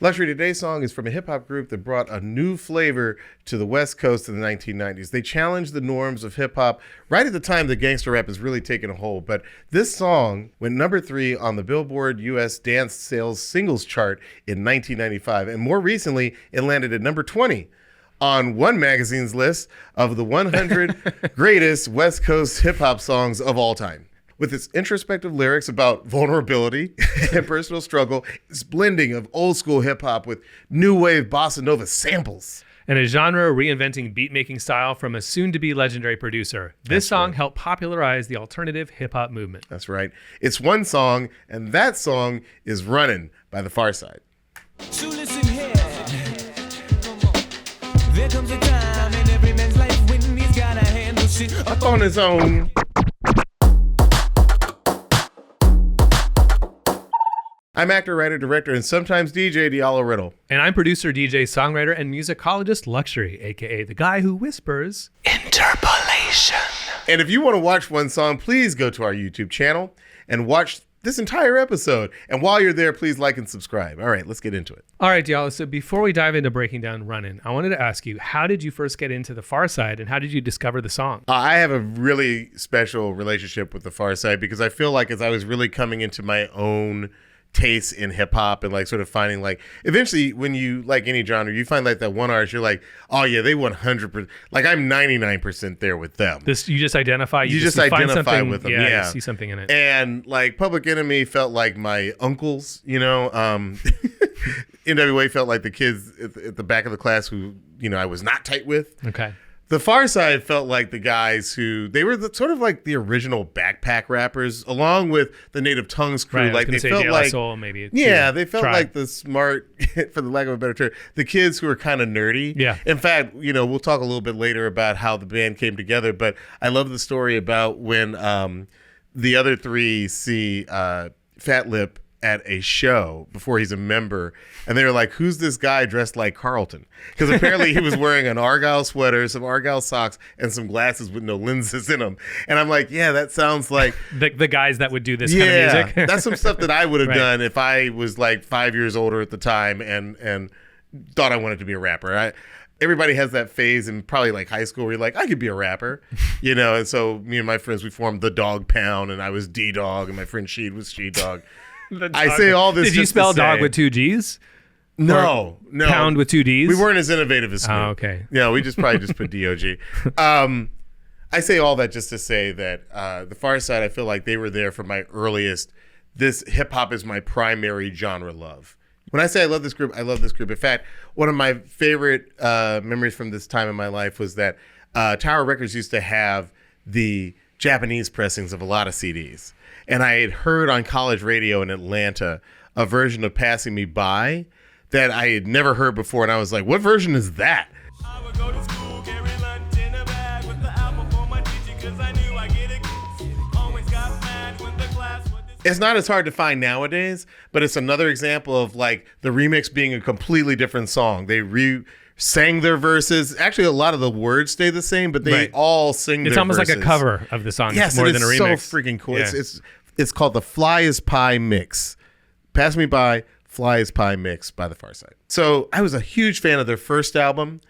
Luxury Today's song is from a hip-hop group that brought a new flavor to the West Coast in the 1990s. They challenged the norms of hip-hop right at the time that gangster rap is really taking a hold. But this song went number 3 on the Billboard U.S. Dance Sales Singles Chart in 1995. And more recently, it landed at number 20 on One Magazine's list of the 100 greatest West Coast hip-hop songs of all time. With its introspective lyrics about vulnerability and personal struggle, its blending of old school hip hop with new wave bossa nova samples. And a genre-reinventing beat-making style from a soon-to-be legendary producer. This song helped popularize the alternative hip-hop movement. That's right. It's one song, and that song is Runnin by the Pharcyde. So listen here. There comes a time in every man's life when he's gotta handle shit Up on his own. I'm actor, writer, director, and sometimes DJ Diallo. And I'm producer, DJ, songwriter, and musicologist Luxury, a.k.a. the guy who whispers Interpolation. And if you want to watch one song, please go to our YouTube channel and watch this entire episode. And while you're there, please like and subscribe. All right, let's get into it. All right, Diallo, so before we dive into breaking down Runnin', I wanted to ask you, how did you first get into the Pharcyde and how did you discover the song? I have a really special relationship with the Pharcyde because I feel like as I was really coming into my own tastes in hip hop and like sort of finding like eventually when you like any genre you find like that one artist you're like, oh yeah, they 100%, like I'm 99% there with them. This you just identify you just identify with them. Yeah, you see something in it. And like Public Enemy felt like my uncles, you know. NWA felt like the kids at the back of the class who, you know, I was not tight with. Okay. The Pharcyde felt like the guys who, they were sort of like the original backpack rappers, along with the Native Tongues crew. Right, like they felt like, Soul, maybe they felt like the smart, for the lack of a better term, the kids who were kind of nerdy. Yeah. In fact, you know, we'll talk a little bit later about how the band came together, but I love the story about when the other three see Fat Lip at a show before he's a member, and they were like, who's this guy dressed like Carlton? Because apparently he was wearing an Argyle sweater, some Argyle socks, and some glasses with no lenses in them. And I'm like, yeah, that sounds like the guys that would do this kind of music. That's some stuff that I would have Right. done if I was like 5 years older at the time and thought I wanted to be a rapper. Everybody has that phase in probably like high school where you're like, I could be a rapper, you know. And so me and my friends, we formed the Dog Pound, and I was D-Dog, and my friend Sheed was She-Dog. I say all this. Did you spell dog with 2 G's? No. Pound with 2 D's? We weren't as innovative as Snoop. Oh, okay. Yeah, we just put D-O-G. I say all that just to say that the Pharcyde, I feel like they were there from my earliest. This hip hop is my primary genre love. When I say I love this group, I love this group. In fact, one of my favorite memories from this time in my life was that Tower Records used to have the Japanese pressings of a lot of CDs. And I had heard on college radio in Atlanta a version of Passing Me By that I had never heard before. And I was like, what version is that? I would go to school, carry lunch in a bag with the apple for my teacher because I knew I get it. Always got mad when the class was It's not as hard to find nowadays, but it's another example of like the remix being a completely different song. They sang their verses. Actually, a lot of the words stay the same, but they all sing their verses. It's almost like a cover of the song. Yes, more than a remix. It's so freaking cool. Yeah. It's called the Fly is Pie Mix. Pass Me By, Fly is Pie Mix by the Pharcyde. So I was a huge fan of their first album.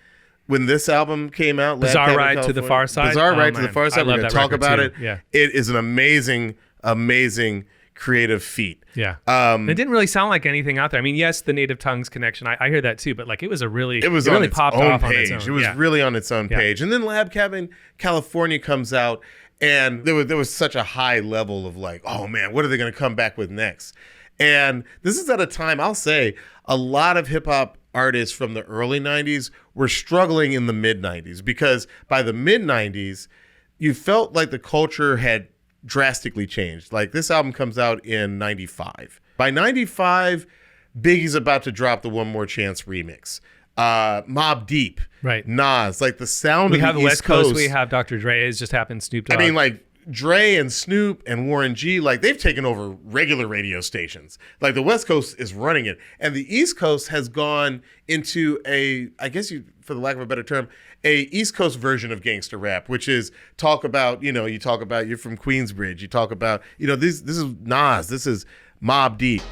When this album came out, Bizarre Ride to the Pharcyde. Bizarre Ride to the Pharcyde. We're going to talk about it. Yeah. It is an amazing, amazing creative feat. Yeah. It didn't really sound like anything out there. I mean, yes, the Native Tongues connection, I hear that too, but like it really popped off on its own. It was really on its own page. And then Lab Cabin California comes out, and there was such a high level of like, oh man, what are they going to come back with next? And this is at a time, I'll say, a lot of hip hop artists from the early 90s were struggling in the mid 90s, because by the mid 90s, you felt like the culture had drastically changed. Like this album comes out in 95. By 95, Biggie's about to drop the One More Chance remix. Mobb Deep, right? Nas, like the sound we of have the West East Coast. We have Dr. Dre. It's just happened. Snoop Dogg. I mean, like Dre and Snoop and Warren G, like they've taken over regular radio stations. Like the West Coast is running it, and the East Coast has gone into I guess for the lack of a better term, a East Coast version of gangster rap, which is you're from Queensbridge. You talk about, this is Nas, this is Mobb Deep.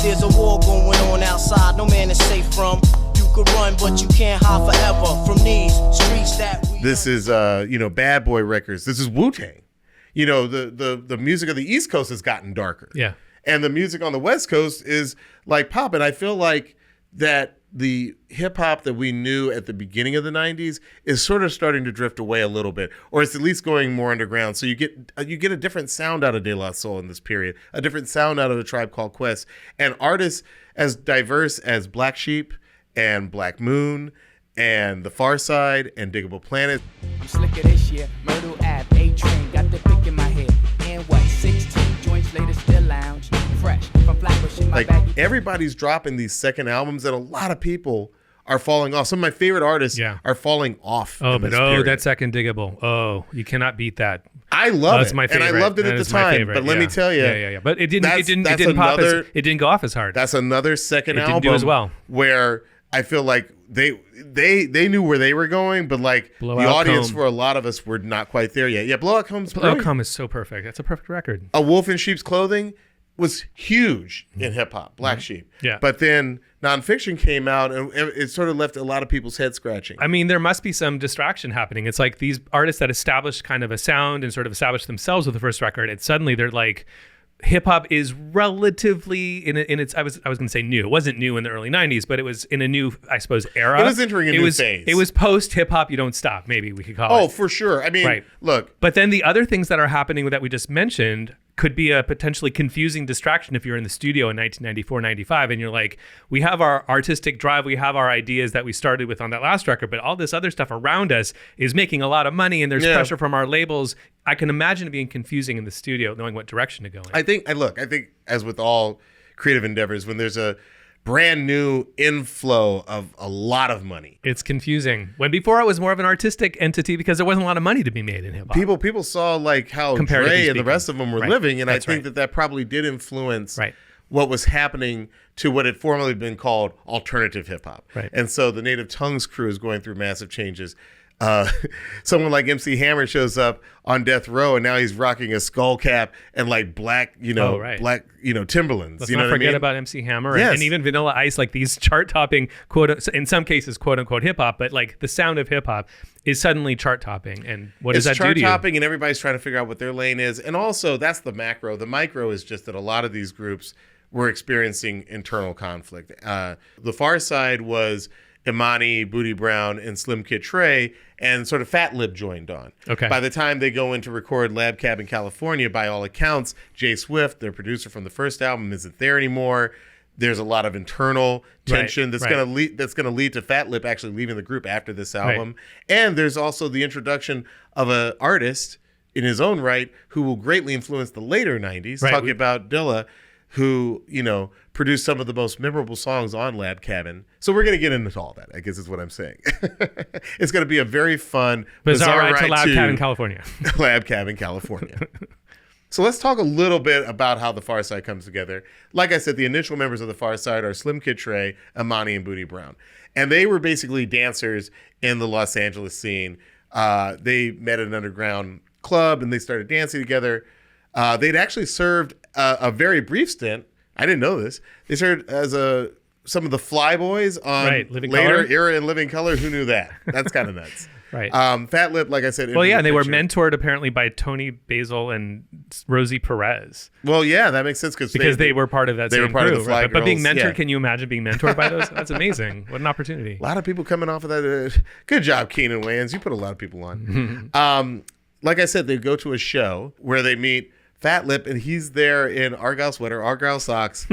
There's a war going on outside, no man is safe from. You could run, but you can't hide forever from these streets that we. This is Bad Boy Records. This is Wu-Tang. The music of the East Coast has gotten darker. Yeah. And the music on the West Coast is like pop. And I feel like that the hip hop that we knew at the beginning of the 90s is sort of starting to drift away a little bit, or it's at least going more underground. So you get a different sound out of De La Soul in this period, a different sound out of A Tribe Called Quest, and artists as diverse as Black Sheep and Black Moon and The Pharcyde and Diggable Planet. I'm slicker this year, Myrtle Ave, A-Train, got the pick in my head. And what, 16 joints later, still lounge. Fresh from Flatbush in my Like baggy. everybody's dropping these second albums, and a lot of people are falling off. Some of my favorite artists are falling off. Oh, in but this period. that second Diggable. Oh, you cannot beat that. I love That's it, my favorite. and I loved it That at the is my time. favorite, But let me tell you, yeah. But it didn't that's pop another- it didn't go off as hard. that's another second It album didn't do as well. where I feel like they knew where they were going, but like the Blowout audience Comb. for a lot of us were not quite there yet. Yeah, Blowout Comb's Outcome is so perfect. That's a perfect record. A Wolf in Sheep's Clothing was huge in hip hop, Black Sheep. Yeah. But then Nonfiction came out, and it sort of left a lot of people's heads scratching. I mean, there must be some distraction happening. It's like these artists that established kind of a sound and sort of established themselves with the first record, and suddenly they're like, hip hop is relatively in its. I was going to say new. It wasn't new in the early '90s, but it was in a new, I suppose, era. It was entering a new phase. It was post hip hop. You don't stop. Maybe we could call it. Oh, for sure. I mean, Right. look, But then the other things that are happening that we just mentioned could be a potentially confusing distraction if you're in the studio in 1994, 95, and you're like, we have our artistic drive, we have our ideas that we started with on that last record, but all this other stuff around us is making a lot of money, and there's pressure from our labels. I can imagine it being confusing in the studio, knowing what direction to go in. I think as with all creative endeavors, when there's a brand new inflow of a lot of money, It's confusing. When before it was more of an artistic entity because there wasn't a lot of money to be made in hip hop. people saw like how Comparatively Dre and the speaking. rest of them were Right. living, and That's I think right. that probably did influence Right. what was happening to what had formerly been called alternative hip hop. Right. And so the Native Tongues crew is going through massive changes. Someone like MC Hammer shows up on Death Row, and now he's rocking a skull cap and like black, black, Timberlands. Let's you know not what I forget mean? about MC Hammer Yes. and even Vanilla Ice, like these chart-topping, in some cases, quote-unquote hip-hop, but like the sound of hip-hop is suddenly chart-topping. And what does It's that do to you? chart-topping, and everybody's trying to figure out what their lane is. And also, that's the macro. The micro is just that a lot of these groups were experiencing internal conflict. The Pharcyde was Imani, Booty Brown, and Slim Kid Trey, and sort of Fat Lip joined on. Okay. By the time they go in to record Lab Cab in California, by all accounts, Jay Swift, their producer from the first album, isn't there anymore. There's a lot of internal tension that's right. gonna lead to Fat Lip actually leaving the group after this album. And there's also the introduction of an artist in his own right who will greatly influence the later 90s, Right. talking about Dilla, who, produced some of the most memorable songs on Lab Cabin. So we're going to get into all that, I guess is what I'm saying. It's going to be a very fun, Bizarre Ride to ride Lab Cabin, California. Lab Cabin, California. So let's talk a little bit about how the Pharcyde comes together. Like I said, the initial members of the Pharcyde are Slim Kid Trey, Imani, and Booty Brown. And they were basically dancers in the Los Angeles scene. They met at an underground club and they started dancing together. They'd actually served a very brief stint. I didn't know this. They served as some of the Flyboys on Living later Color. era in Living Color. Who knew that? That's kind of nuts. Right. Fat Lip, like I said. Well, yeah, and they were mentioned. mentored apparently by Tony Basil and Rosie Perez Well, yeah, that makes sense because they were part of that they same were part of crew, the Fly right? But being Girls, mentored, yeah. can you imagine being mentored by those? That's amazing. What an opportunity. A lot of people coming off of that. Good job, Keenan Wayans. You put a lot of people on. Like I said, they go to a show where they meet Fat Lip, and he's there in Argyle sweater, Argyle socks,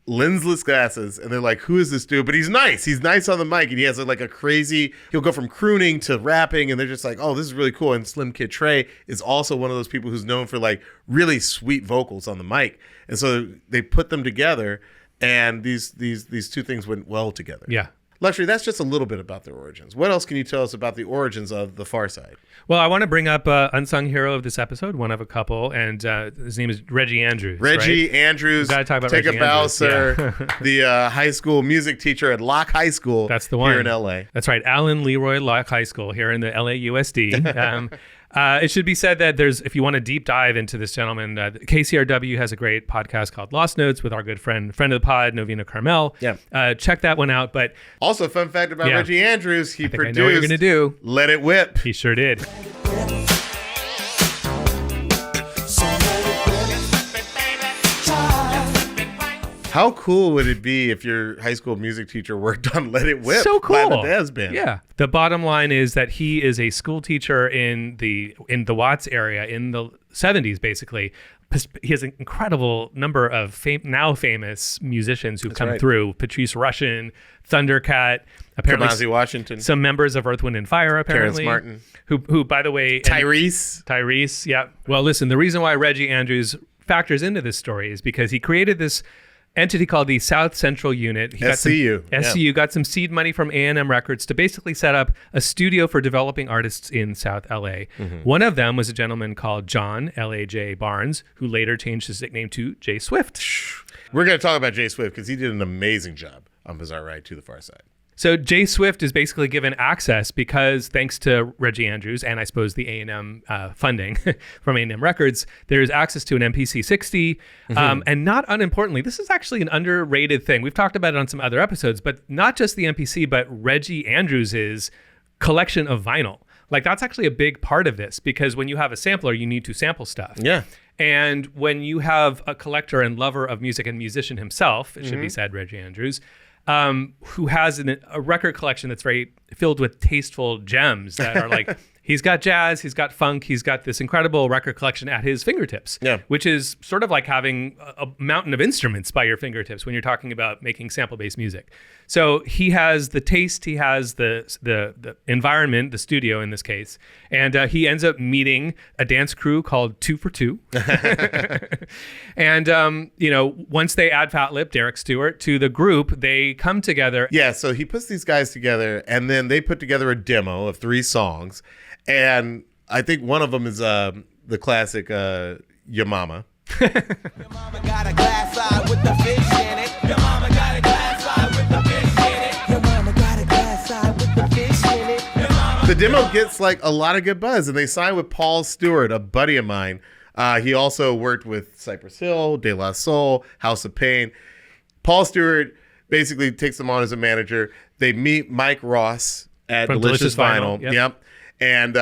lensless glasses, and they're like, "Who is this dude?" But he's nice. He's nice on the mic, and he has like a crazy. He'll go from crooning to rapping, and they're just like, "Oh, this is really cool." And Slim Kid Trey is also one of those people who's known for like really sweet vocals on the mic, and so they put them together, and these two things went well together. Yeah. Luxury, that's just a little bit about their origins. What else can you tell us about the origins of the Pharcyde? Well, I want to bring up unsung hero of this episode, one of a couple, and his name is Reggie Andrews. Reggie right? Andrews, Gotta talk about take Reggie a bow, Andrews, sir. yeah. The high school music teacher at Locke High School. That's the one here in LA. That's right, Alan Leroy Locke High School here in the LAUSD. It should be said that if you want to deep dive into this gentleman, KCRW has a great podcast called Lost Notes with our good friend of the pod, Novena Carmel. Yeah. Check that one out. But also, fun fact about Reggie Andrews, he produced I know what you're gonna do. Let It Whip. He sure did. How cool would it be if your high school music teacher worked on Let It Whip So cool. by the Dez Band? Yeah. The bottom line is that he is a school teacher in the Watts area in the 70s, basically. He has an incredible number of now famous musicians who've come through. Patrice Rushen, Thundercat, apparently Kamasi Washington, some members of Earth, Wind and Fire, apparently. Terrence Martin. Who, by the way... Tyrese, yeah. Well, listen, the reason why Reggie Andrews factors into this story is because he created this entity called the South Central Unit. He SCU got some seed money from A&M Records to basically set up a studio for developing artists in South LA. Mm-hmm. One of them was a gentleman called John L.A.J. Barnes, who later changed his nickname to Jay Swift. We're going to talk about Jay Swift because he did an amazing job on Bizarre Ride to the Pharcyde. So Jay Swift is basically given access because thanks to Reggie Andrews and I suppose the A&M funding from A&M Records, there's access to an MPC 60. And not unimportantly, this is actually an underrated thing. We've talked about it on some other episodes, but not just the MPC, but Reggie Andrews's collection of vinyl. Like that's actually a big part of this because when you have a sampler, you need to sample stuff. Yeah. And when you have a collector and lover of music and musician himself, it should be said, Reggie Andrews, who has a record collection that's very filled with tasteful gems that are like, he's got jazz, he's got funk, he's got this incredible record collection at his fingertips, which is sort of like having a mountain of instruments by your fingertips when you're talking about making sample-based music. So he has the taste, he has the environment, the studio in this case, and he ends up meeting a dance crew called 2 for 2. And, once they add Fat Lip, Derek Stewart, to the group, they come together. Yeah, so he puts these guys together, and then they put together a demo of 3 songs. And I think one of them is the classic Your Mama. Your mama got a glass eye with the fish in it. Your mama got a glass eye with the fish in it. Your mama got a glass eye with the fish in it. The demo gets like a lot of good buzz, and they signed with Paul Stewart, a buddy of mine. He also worked with Cypress Hill, De La Soul, House of Pain. Paul Stewart basically takes them on as a manager. They meet Mike Ross at Delicious Vinyl. Yep. And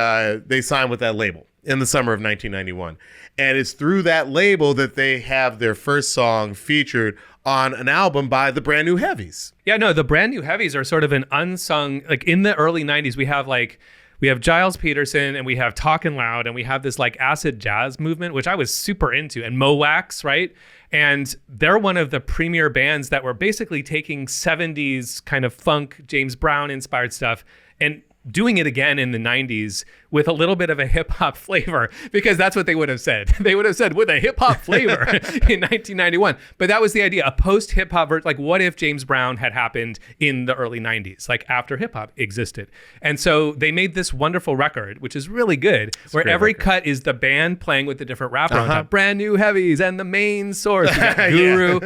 they sign with that label in the summer of 1991. And it's through that label that they have their first song featured on an album by the Brand New Heavies. Yeah, no, the Brand New Heavies are sort of an unsung, like in the early 90s, we have Giles Peterson and we have Talkin' Loud and we have this like acid jazz movement, which I was super into, and Mo Wax, right? And they're one of the premier bands that were basically taking 70s kind of funk, James Brown inspired stuff and doing it again in the 90s with a little bit of a hip hop flavor, because that's what they would have said. They would have said with a hip hop flavor in 1991. But that was the idea, a post hip hop version. Like, what if James Brown had happened in the early 90s, like after hip hop existed? And so they made this wonderful record, which is really good, where every cut is the band playing with the different rapper on top. Brand New Heavies and the main source, you got Guru.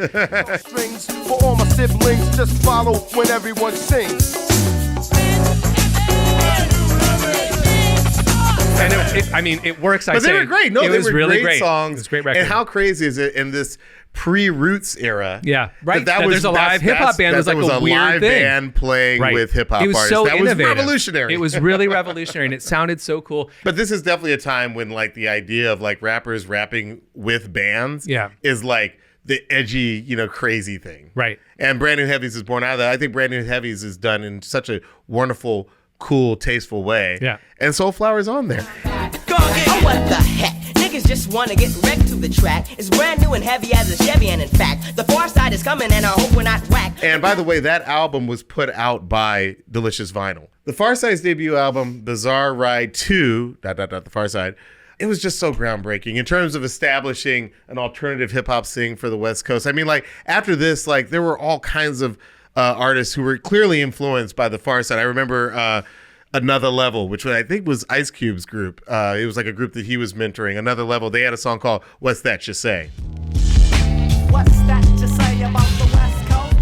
Strings for all my siblings, just follow when everyone sings. And it works. But they were great. No, they were really great songs. It was a great record. And how crazy is it in this pre-Roots era? Yeah, right. There's a live hip hop band. It was like a weird live thing. Band playing with hip hop artists. So that innovative. was revolutionary. It was really revolutionary, and it sounded so cool. But this is definitely a time when like the idea of like rappers rapping with bands is like the edgy, crazy thing. Right. And Brand New Heavies is born out of that. I think Brand New Heavies is done in such a wonderful, cool, tasteful way. Yeah. And Soulflower's on there. Oh, what the heck? Niggas just wanna get wrecked to the track. It's brand new and heavy as a Chevy, and in fact, the Pharcyde is coming, and I hope we're not whack. And by the way, that album was put out by Delicious Vinyl. The Pharcyde's debut album, Bizarre Ride 2, the Pharcyde, it was just so groundbreaking in terms of establishing an alternative hip hop scene for the West Coast. I mean, like after this, like there were all kinds of artists who were clearly influenced by the Pharcyde. I remember Another Level, which I think was Ice Cube's group. It was like a group that he was mentoring. Another Level, they had a song called What's That You Say? What's that you say about the West Coast?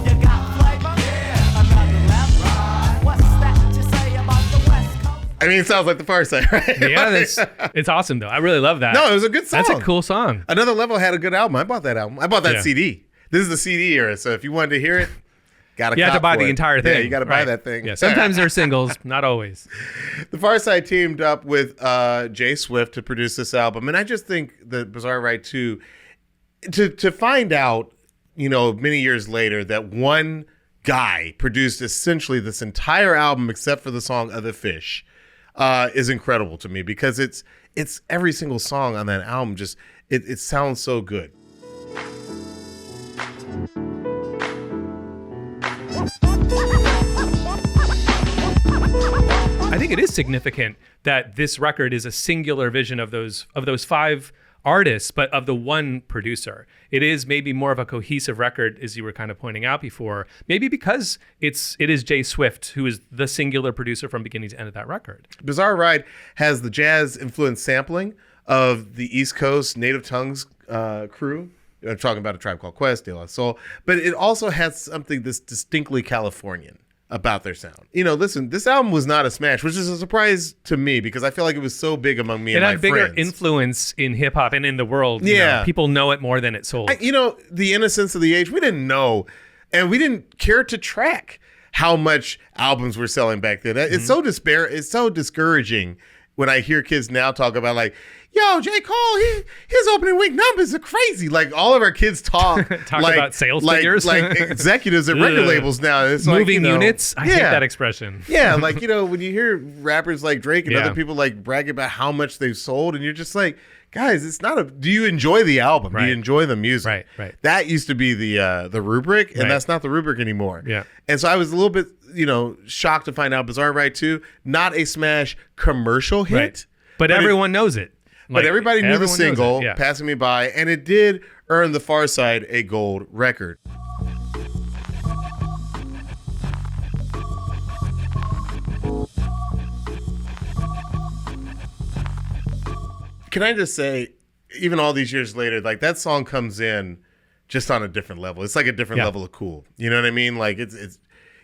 You got flavor? Yeah. Another level. What's that you say about the West Coast? I mean, it sounds like the Pharcyde, right? Yeah, it's awesome though. I really love that. No, it was a good song. That's a cool song. Another Level had a good album. I bought that album. I bought that Yeah. CD. This is the CD era, so if you wanted to hear it, gotta You have to cop buy for the it. entire thing. Yeah, you gotta buy Right. that thing. Yeah, sometimes they're singles, not always. The Pharcyde teamed up with Jay Swift to produce this album, and I just think that Bizarre Ride 2, to find out, many years later that one guy produced essentially this entire album except for the song "Other Fish," is incredible to me because it's every single song on that album just it sounds so good. I think it is significant that this record is a singular vision of those 5 artists, but of the one producer. It is maybe more of a cohesive record, as you were kind of pointing out before, maybe because it is Jay Swift who is the singular producer from beginning to end of that record. Bizarre Ride has the jazz influenced sampling of the East Coast Native Tongues crew. I'm talking about A Tribe Called Quest, De La Soul, but it also has something that's distinctly Californian about their sound. Listen, this album was not a smash, which is a surprise to me because I feel like it was so big among me and my It had bigger friends. influence in hip hop and in the world. Yeah. People know it more than it sold. The innocence of the age, we didn't know, and we didn't care to track how much albums were selling back then. It's so it's so discouraging when I hear kids now talk about like, yo, J. Cole, his opening week numbers are crazy. Like all of our kids talk like, about sales figures. like executives at record Ugh. labels now. It's like, Moving units. I hate that expression. Yeah, like when you hear rappers like Drake and Yeah. other people like brag about how much they've sold, and you're just like, guys, it's not do you enjoy the album? Do Right. you enjoy the music? Right. That used to be the rubric, and Right. that's not the rubric anymore. Yeah. And so I was a little bit, shocked to find out Bizarre Ride 2, not a smash commercial hit. Right. But everyone knows it. But everybody knew the everyone knows single, it, yeah. Passing Me By, and it did earn the Pharcyde a gold record. Can I just say, even all these years later, like that song comes in just on a different level. It's like a different Yeah. level of cool. You know what I mean? Like it's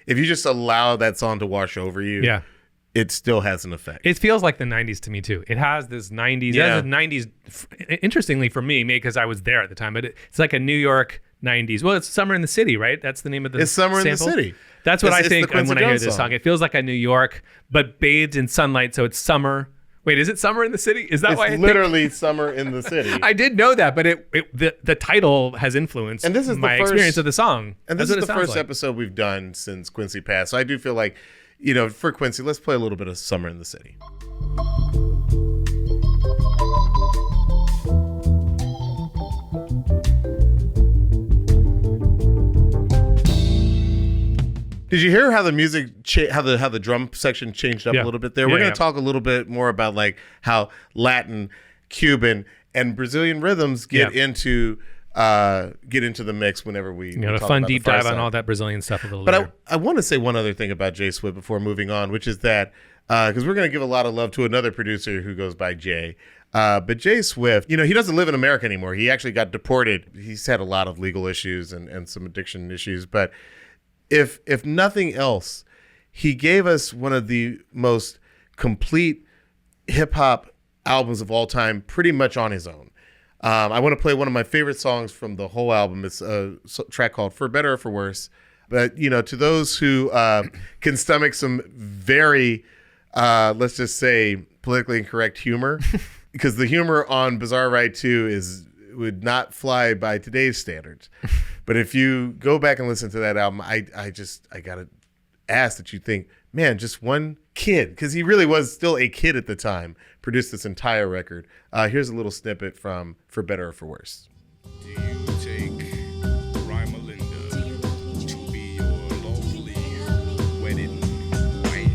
if you just allow that song to wash over you, Yeah. it still has an effect. It feels like the 90s to me too. It has this 90s. Yeah. It has a 90s. Interestingly for me, maybe because I was there at the time, but it's like a New York 90s. Well, it's Summer in the City, right? That's the name of the It's Summer in the sample. City. That's what It's I the think Quincy when I hear Jones this song. song. It feels like a New York, but bathed in sunlight. So it's summer. Wait, is it Summer in the City? Is that why I It's think- literally Summer in the City. I did know that, but the title has influenced And this is the my first- experience of the song. And this That's what is it the sounds first like. episode we've done since Quincy passed. So I do feel like, for Quincy, let's play a little bit of Summer in the City. Did you hear how the music, how the drum section changed up Yeah. a little bit there? Yeah, We're going yeah. to talk a little bit more about like how Latin, Cuban, and Brazilian rhythms get Yeah. into the mix whenever we You know, a talk fun about the deep dive on Pharcyde. all that Brazilian stuff a little But later. I want to say one other thing about Jay Swift before moving on, which is that because we're going to give a lot of love to another producer who goes by Jay. But Jay Swift, he doesn't live in America anymore. He actually got deported. He's had a lot of legal issues and some addiction issues. But if nothing else, he gave us one of the most complete hip hop albums of all time, pretty much on his own. I want to play one of my favorite songs from the whole album. It's a track called For Better or For Worse. But, to those who can stomach some very, let's just say, politically incorrect humor, because the humor on Bizarre Ride 2 would not fly by today's standards. But if you go back and listen to that album, I got to ask that you think, man, just one kid, because he really was still a kid at the time, produced this entire record. Here's a little snippet from For Better or For Worse. Do you take Rhyma Linda to be your lawfully wedded wife?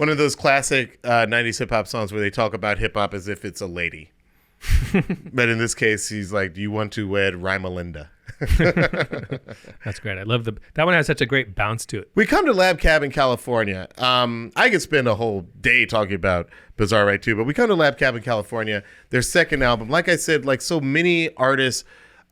One of those classic 90s hip hop songs where they talk about hip hop as if it's a lady. But in this case, he's like, do you want to wed Rhyma Linda? That's great. I love that one has such a great bounce to it. We come to Lab Cab in California. I could spend a whole day talking about Bizarre Ride 2, but we come to Lab Cab in California, their second album. Like I said, like so many artists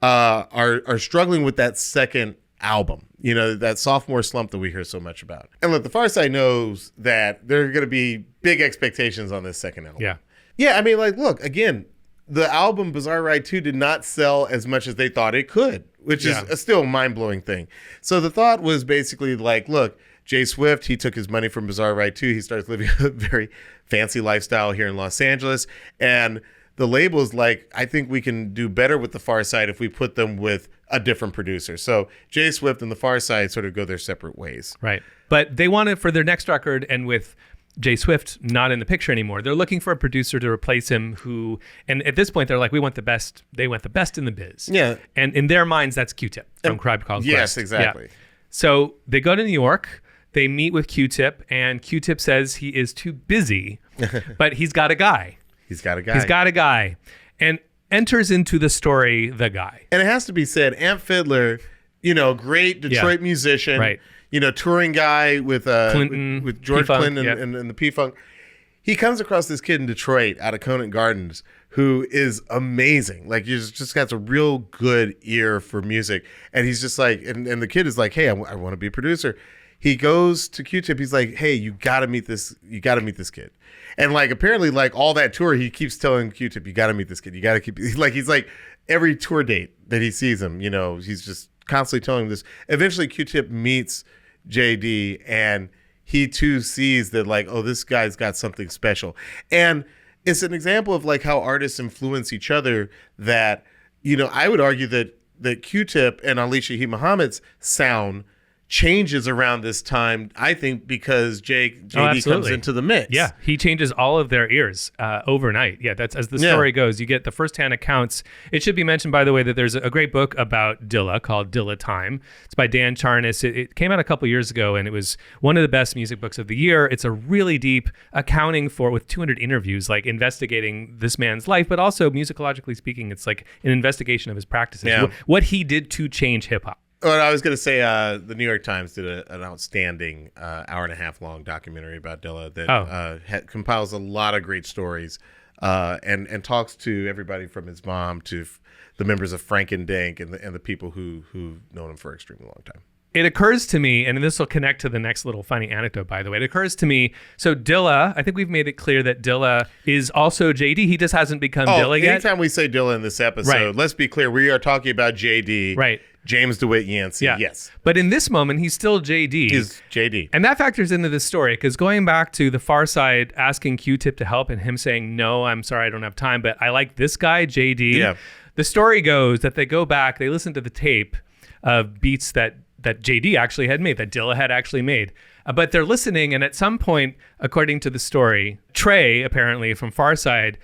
are struggling with that second album. You know, that sophomore slump that we hear so much about. And look, the Pharcyde knows that there are going to be big expectations on this second album. Yeah. Yeah, I mean, like, look, again, the album Bizarre Ride 2 did not sell as much as they thought it could, which is a still mind-blowing thing. So the thought was basically like, look, Jay Swift, he took his money from Bizarre Ride 2. He starts living a very fancy lifestyle here in Los Angeles. And the label's like, I think we can do better with the Pharcyde if we put them with a different producer. So Jay Swift and the Pharcyde sort of go their separate ways. Right. But they want it for their next record, and with Jay Swift not in the picture anymore, they're looking for a producer to replace him who, and at this point they're like, we want the best. They want the best in the biz. Yeah. And in their minds, that's Q-Tip from Tribe Called Quest. Yes, exactly. Yeah. So they go to New York, they meet with Q-Tip, and Q-Tip says he is too busy, but he's got a guy. He's got a guy. He's got a guy. And enters into the story the guy. And it has to be said, Amp Fiddler, you know, great Detroit musician, right? You know, touring guy with Clinton, with George P-Funk, Clinton and the P-Funk. He comes across this kid in Detroit out of Conant Gardens who is amazing. Like, he's just got a real good ear for music. And he's just like, and the kid is like, hey, I want to be a producer. He goes to Q-Tip. He's like, hey, you got to meet this. You got to meet this kid. And like, apparently, like all that tour, he keeps telling Q-Tip, you got to meet this kid. You got to keep, like, he's like every tour date that he sees him, you know, he's just constantly telling him this. Eventually Q-Tip meets Jay Dee, and he too sees that, like, oh, this guy's got something special. And it's an example of like how artists influence each other, that, you know, I would argue that Q-Tip and Ali Shaheed Muhammad's sound changes around this time, I think, because Jay Dee comes into the mix. Yeah, he changes all of their ears overnight. Yeah, that's as the story goes. You get the firsthand accounts. It should be mentioned, by the way, that there's a great book about Dilla called Dilla Time. It's by Dan Charnas. It came out a couple years ago, and it was one of the best music books of the year. It's a really deep accounting with 200 interviews, like investigating this man's life, but also musicologically speaking, it's like an investigation of his practices, what he did to change hip hop. Well, I was going to say the New York Times did an outstanding hour and a half long documentary about Dilla that compiles a lot of great stories and talks to everybody from his mom to the members of Frank and Dank and the people who've known him for an extremely long time. It occurs to me, and this will connect to the next little funny anecdote, by the way. It occurs to me, so Dilla, I think we've made it clear that Dilla is also Jay Dee. He just hasn't become Dilla yet. Anytime we say Dilla in this episode, let's be clear, we are talking about Jay Dee. Right. James DeWitt Yancey, yes. But in this moment, he's still Jay Dee. He's Jay Dee. And that factors into this story, because going back to the Pharcyde asking Q-Tip to help and him saying, no, I'm sorry, I don't have time, but I like this guy, Jay Dee. Yeah. The story goes that they go back, they listen to the tape of beats that Jay Dee actually had made, that Dilla had actually made. But they're listening, and at some point, according to the story, Trey, apparently from Pharcyde,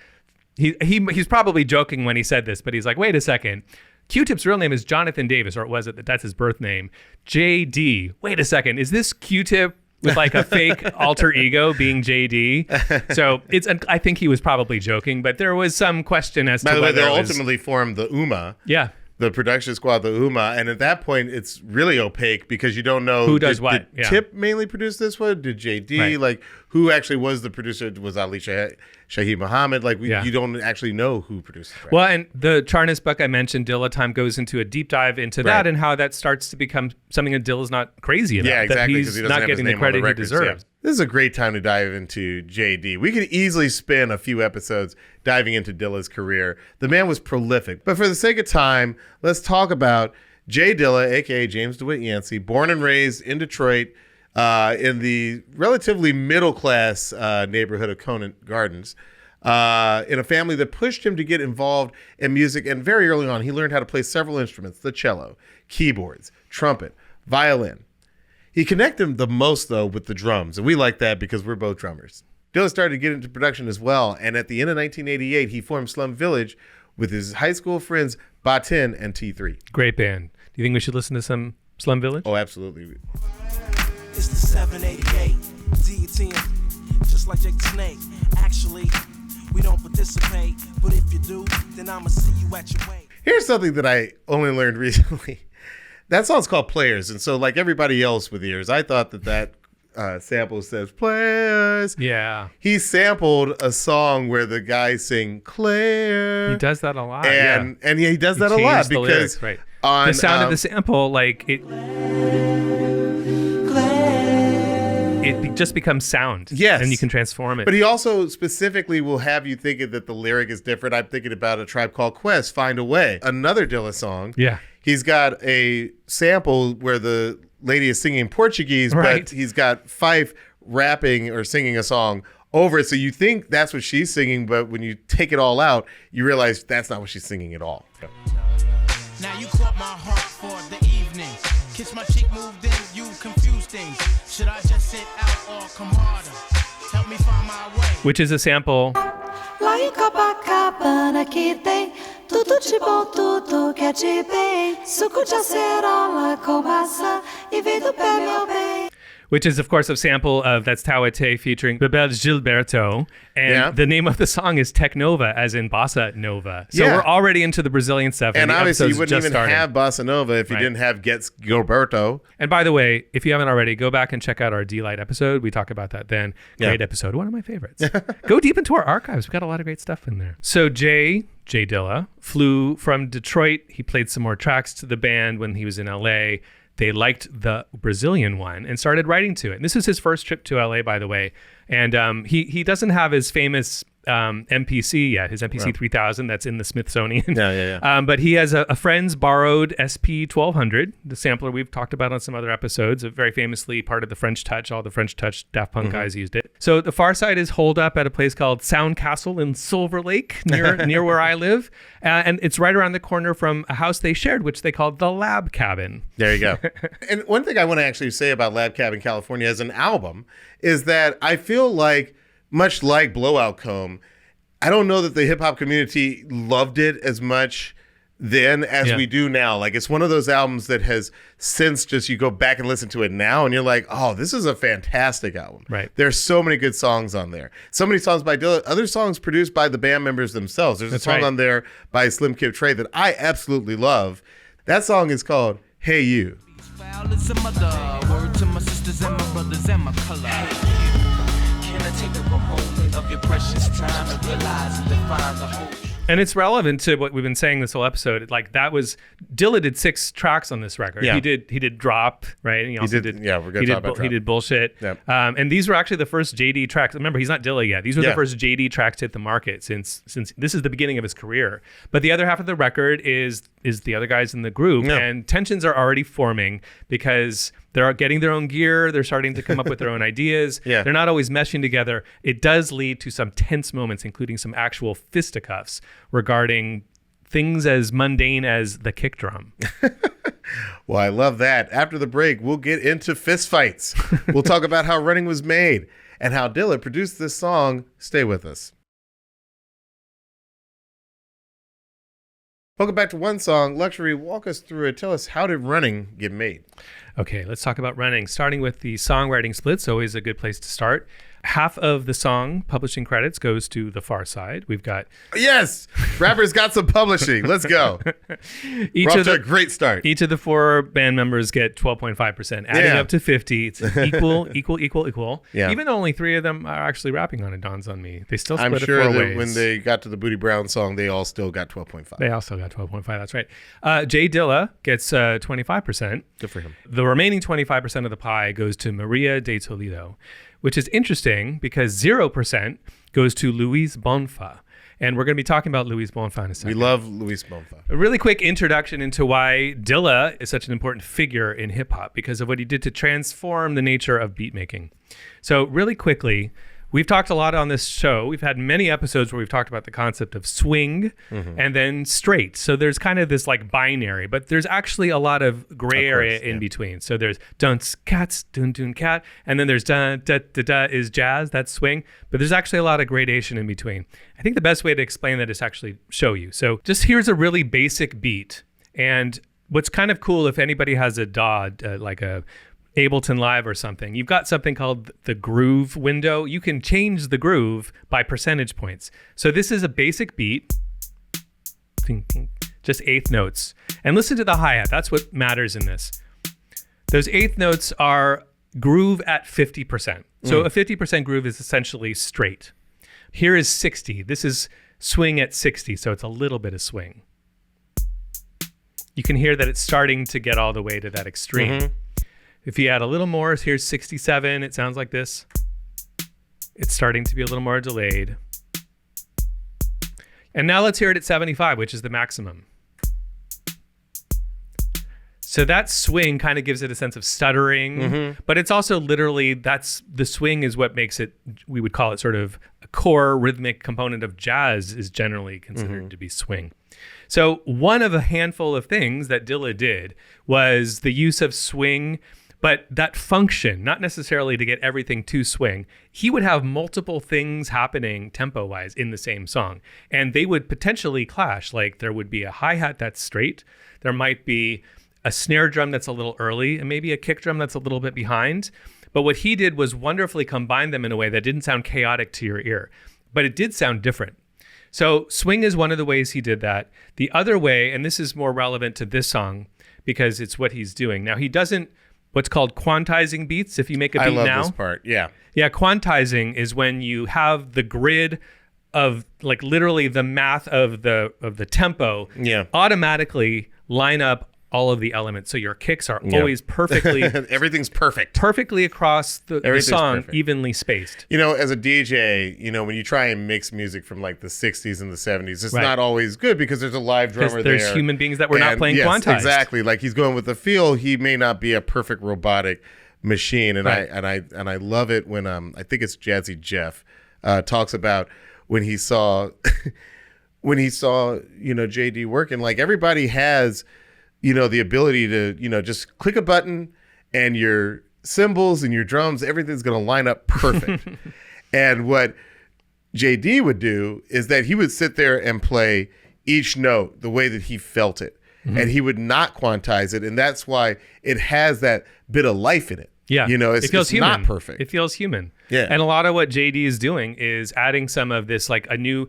he's probably joking when he said this, but he's like, wait a second. Q-Tip's real name is Jonathan Davis, or it was it? That's his birth name. Jay Dee. Wait a second. Is this Q-Tip with like a fake alter ego being Jay Dee? So I think he was probably joking, but there was some question as to whether By the way, they ultimately formed the UMA. Yeah. The production squad, the UMA, and at that point, it's really opaque because you don't know who does what. Did Tip mainly produce this one? Did Jay Dee? Right. Like, who actually was the producer? Was Ali Shaheed Muhammad? Like, you don't actually know who produced it. Right? Well, and the Charnas book I mentioned, Dilla Time, goes into a deep dive into that and how that starts to become something that Dilla's not crazy about. Yeah, exactly. That he's he not getting the credit he deserves. Yeah. This is a great time to dive into Jay Dee. We could easily spend a few episodes diving into Dilla's career. The man was prolific. But for the sake of time, let's talk about Jay Dilla, a.k.a. James DeWitt Yancey, born and raised in Detroit in the relatively middle-class neighborhood of Conant Gardens, in a family that pushed him to get involved in music. And very early on, he learned how to play several instruments: the cello, keyboards, trumpet, violin. He connected the most, though, with the drums, and we like that because we're both drummers. Dilla started to get into production as well, and at the end of 1988, he formed Slum Village with his high school friends Batin and T3. Great band. Do you think we should listen to some Slum Village? Oh, absolutely. It's the 788 DTM, just like Jake the Snake. Actually, we don't participate, but if you do, then I'ma see you at your way. Here's something that I only learned recently. That song's called Players, and so like everybody else with ears, I thought that sample says players. Yeah. He sampled a song where the guys sing Claire. He does that a lot. And he does that a lot changed the because lyrics, right. on The sound of the sample, like it just becomes sound. Yes. And you can transform it. But he also specifically will have you thinking that the lyric is different. I'm thinking about A Tribe Called Quest, Find a Way, another Dilla song. Yeah. He's got a sample where the lady is singing Portuguese, Right. but he's got Fife rapping or singing a song over it. So you think that's what she's singing, but when you take it all out, you realize that's not what she's singing at all. Now you caught my heart for the evening. Kiss my cheek, moved in, you confused things. Should I just sit out or come harder? Help me find my way. Which is a sample. Lá em Copacabana que tem tudo de bom, tudo que é de bem. Suco de acerola com maçã e vem do pé, meu bem. Which is, of course, a sample of That's Tauete featuring Bebel Gilberto. And the name of the song is Tecnova, as in Bossa Nova. So we're already into the Brazilian stuff. And the obviously you episode's wouldn't just even starting. have Bossa Nova if you didn't have Gets Gilberto. And by the way, if you haven't already, go back and check out our D-Light episode. We talk about that then. Great episode. One of my favorites. Go deep into our archives. We've got a lot of great stuff in there. So J Dilla flew from Detroit. He played some more tracks to the band when he was in LA. They liked the Brazilian one and started writing to it. And this is his first trip to LA, by the way. And he doesn't have his famous MPC yet, his MPC 3000 that's in the Smithsonian. But he has a friend's borrowed SP 1200, the sampler we've talked about on some other episodes, very famously part of the French Touch. All the French Touch Daft Punk guys used it. So the Pharcyde is holed up at a place called Sound Castle in Silver Lake, near where I live. And it's right around the corner from a house they shared, which they called the Lab Cabin. There you go. And one thing I want to actually say about Lab Cabin California as an album is that I feel like, much like Blowout Comb, I don't know that the hip hop community loved it as much then as we do now. Like, it's one of those albums that has since just, you go back and listen to it now and you're like, oh, this is a fantastic album. Right. There's so many good songs on there. So many songs by Dilla, other songs produced by the band members themselves. There's a song on there by Slim Kid Trey that I absolutely love. That song is called Hey You. Foul as a mother. Word to my sisters and my brothers and my color. Can I take a moment of your precious time and realize and define the whole? And it's relevant to what we've been saying this whole episode. Like, that was Dilla did 6 tracks on this record. Yeah. He did Drop, right? And he also did we're gonna talk about Drop. He did Bullshit. Yep. And these were actually the first Jay Dee tracks. Remember, he's not Dilla yet. These were the first Jay Dee tracks to hit the market since this is the beginning of his career. But the other half of the record is the other guys in the group, and tensions are already forming because they're getting their own gear. They're starting to come up with their own ideas. They're not always meshing together. It does lead to some tense moments, including some actual fisticuffs regarding things as mundane as the kick drum. Well, I love that. After the break, we'll get into fistfights. We'll talk about how Running was made and how Dilla produced this song. Stay with us. Welcome back to One Song. Luxury, walk us through it. Tell us, how did Running get made? Okay, let's talk about Running. Starting with the songwriting splits, always a good place to start. Half of the song publishing credits goes to the Pharcyde. We've got... Yes! Rappers got some publishing. Let's go. We're off to a great start. Each of the 4 band members get 12.5%, adding up to 50. It's equal. Yeah. Even though only 3 of them are actually rapping on it, dawns on me. They still split I'm it sure 4 that ways. when they got to the Booty Brown song, they all still got 12.5. They also got 12.5. That's right. J Dilla gets 25%. Good for him. The remaining 25% of the pie goes to Maria de Toledo, which is interesting because 0% goes to Luis Bonfa. And we're going to be talking about Luis Bonfa in a second. We love Luis Bonfa. A really quick introduction into why Dilla is such an important figure in hip hop because of what he did to transform the nature of beat making. So really quickly, we've talked a lot on this show. We've had many episodes where we've talked about the concept of swing and then straight. So there's kind of this like binary, but there's actually a lot of gray area in between. So there's dunce cats, dun dun cat, and then there's da da da da is jazz, that's swing. But there's actually a lot of gradation in between. I think the best way to explain that is to actually show you. So just here's a really basic beat. And what's kind of cool, if anybody has a DAW, like a Ableton Live or something, you've got something called the groove window. You can change the groove by percentage points. So this is a basic beat, just 8th notes. And listen to the hi-hat. That's what matters in this. Those 8th notes are groove at 50%. So a 50% groove is essentially straight. Here is 60. This is swing at 60, so it's a little bit of swing. You can hear that it's starting to get all the way to that extreme. If you add a little more, here's 67. It sounds like this. It's starting to be a little more delayed. And now let's hear it at 75, which is the maximum. So that swing kind of gives it a sense of stuttering, but it's also literally, that's the swing is what makes it, we would call it sort of a core rhythmic component of jazz is generally considered to be swing. So one of a handful of things that Dilla did was the use of swing, but that function, not necessarily to get everything to swing. He would have multiple things happening tempo-wise in the same song, and they would potentially clash. Like there would be a hi-hat that's straight. There might be a snare drum that's a little early, and maybe a kick drum that's a little bit behind. But what he did was wonderfully combine them in a way that didn't sound chaotic to your ear, but it did sound different. So swing is one of the ways he did that. The other way, and this is more relevant to this song because it's what he's doing. Now he doesn't what's called quantizing beats. If you make a beat now. I love this part. Yeah. Yeah, quantizing is when you have the grid of like literally the math of the tempo automatically line up all of the elements. So your kicks are always perfectly everything's perfect. Perfectly across the song, perfect. Evenly spaced. You know, as a DJ, you know, when you try and mix music from like the 60s and the 70s, it's not always good because there's a live drummer there. There's human beings that were not playing quantized. Exactly. Like he's going with the feel. He may not be a perfect robotic machine. And I love it when I think it's Jazzy Jeff talks about when he saw you know, Jay Dee working. Like everybody has, you know, the ability to, you know, just click a button and your cymbals and your drums, everything's going to line up perfect. And what Jay Dee would do is that he would sit there and play each note the way that he felt it. And he would not quantize it. And that's why it has that bit of life in it. Yeah. You know, it feels human. not perfect. It feels human. Yeah. And a lot of what Jay Dee is doing is adding some of this, like a new,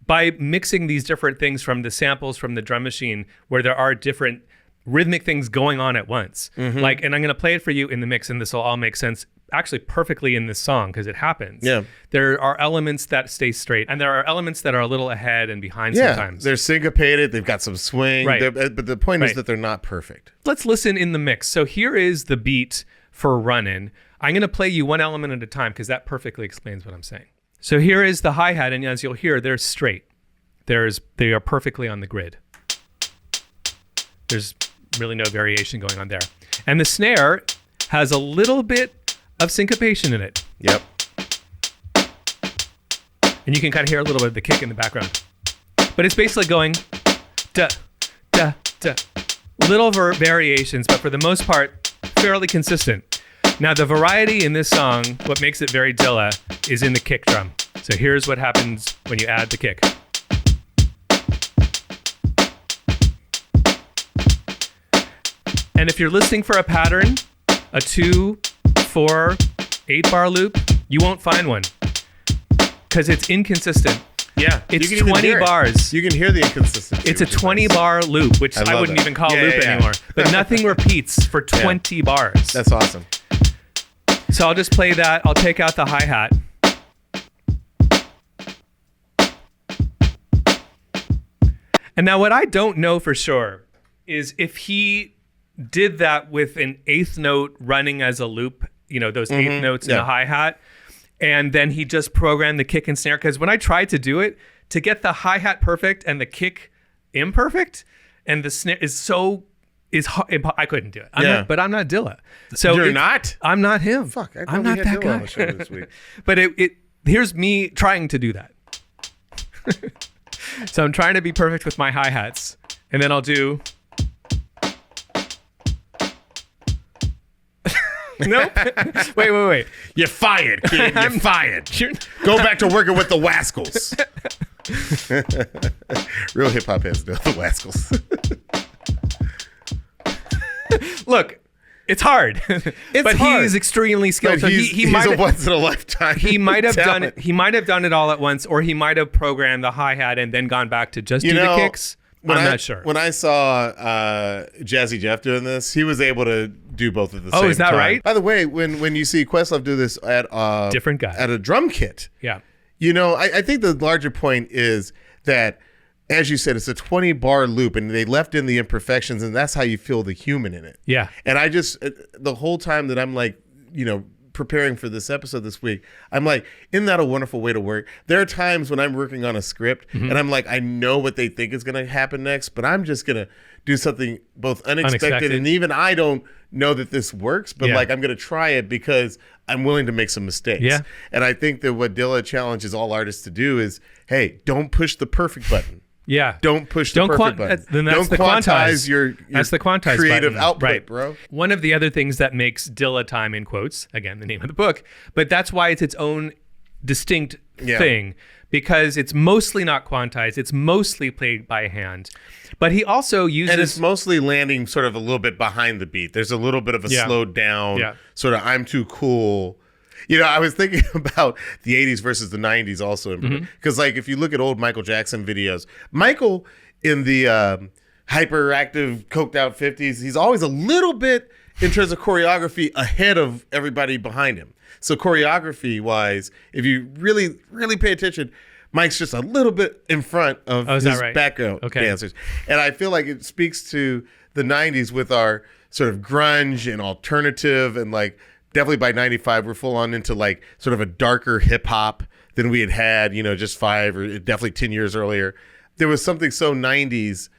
by mixing these different things from the samples from the drum machine where there are different rhythmic things going on at once. Like, and I'm going to play it for you in the mix, and this will all make sense actually perfectly in this song because it happens. Yeah. There are elements that stay straight, and there are elements that are a little ahead and behind sometimes. They're syncopated. They've got some swing. Right. But the point is that they're not perfect. Let's listen in the mix. So here is the beat for Runnin'. I'm going to play you one element at a time because that perfectly explains what I'm saying. So here is the hi-hat, and as you'll hear, they're straight. They are perfectly on the grid. There's really no variation going on there. And the snare has a little bit of syncopation in it. Yep. And you can kind of hear a little bit of the kick in the background. But it's basically going da, da, da. Little variations, but for the most part, fairly consistent. Now, the variety in this song, what makes it very Dilla, is in the kick drum. So here's what happens when you add the kick. And if you're listening for a pattern, a 2, 4, 8 bar loop, you won't find one because it's inconsistent. Yeah, it's 20 bars. You can hear the inconsistency. It's a 20 bar loop, which I wouldn't even call a loop anymore. But nothing repeats for 20 bars. That's awesome. So I'll just play that. I'll take out the hi-hat. And now what I don't know for sure is if he did that with an eighth note running as a loop, you know, those eighth notes in the hi-hat, and then he just programmed the kick and snare. Because when I tried to do it, to get the hi-hat perfect and the kick imperfect, and the snare I couldn't do it. But I'm not Dilla. So you're not? I'm not him. Fuck, I I'm not had that Dilla guy. on the show this week. But here's me trying to do that. So I'm trying to be perfect with my hi-hats, and then I'll do. Nope. Wait. You're fired, kid. You're fired. Go back to working with the Wascals. Real hip hop heads know the Wascals. Look, it's hard. But hard. he's extremely skilled. But so he's a once in a lifetime. He might have done talent. it. He might have done it all at once, or he might have programmed the hi-hat and then gone back to just do the kicks. I'm not sure. When I saw Jazzy Jeff doing this, he was able to do both at the same time. Oh, is that right? By the way, when you see Questlove do this at Different guy. at a drum kit, Yeah. you know, I think the larger point is that, as you said, it's a 20 bar loop, and they left in the imperfections, and that's how you feel the human in it. Yeah. And I just, the whole time that I'm like, you know, preparing for this episode this week, I'm like, isn't that a wonderful way to work? There are times when I'm working on a script and I'm like, I know what they think is going to happen next, but I'm just going to do something both unexpected, and even I don't know that this works, but like I'm going to try it because I'm willing to make some mistakes. Yeah. And I think that what Dilla challenges all artists to do is, hey, don't push the perfect button. Yeah. Don't push the perfect button. Then that's don't the quantize your that's the quantize creative button. output, right, bro. One of the other things that makes Dilla time, in quotes, again, the name of the book, but that's why it's its own distinct thing, because it's mostly not quantized. It's mostly played by hand. But he also uses... And it's mostly landing sort of a little bit behind the beat. There's a little bit of a slowed down, sort of I'm too cool. You know, I was thinking about the 80s versus the 90s also. Because, like, if you look at old Michael Jackson videos, Michael in the hyperactive, coked out 50s, he's always a little bit, in terms of choreography, ahead of everybody behind him. So choreography wise, if you really, really pay attention, Mike's just a little bit in front of his background dancers. And I feel like it speaks to the 90s with our sort of grunge and alternative, and like definitely by 95, we're full on into like sort of a darker hip hop than we had, you know, just 5 or definitely 10 years earlier. There was something so 90s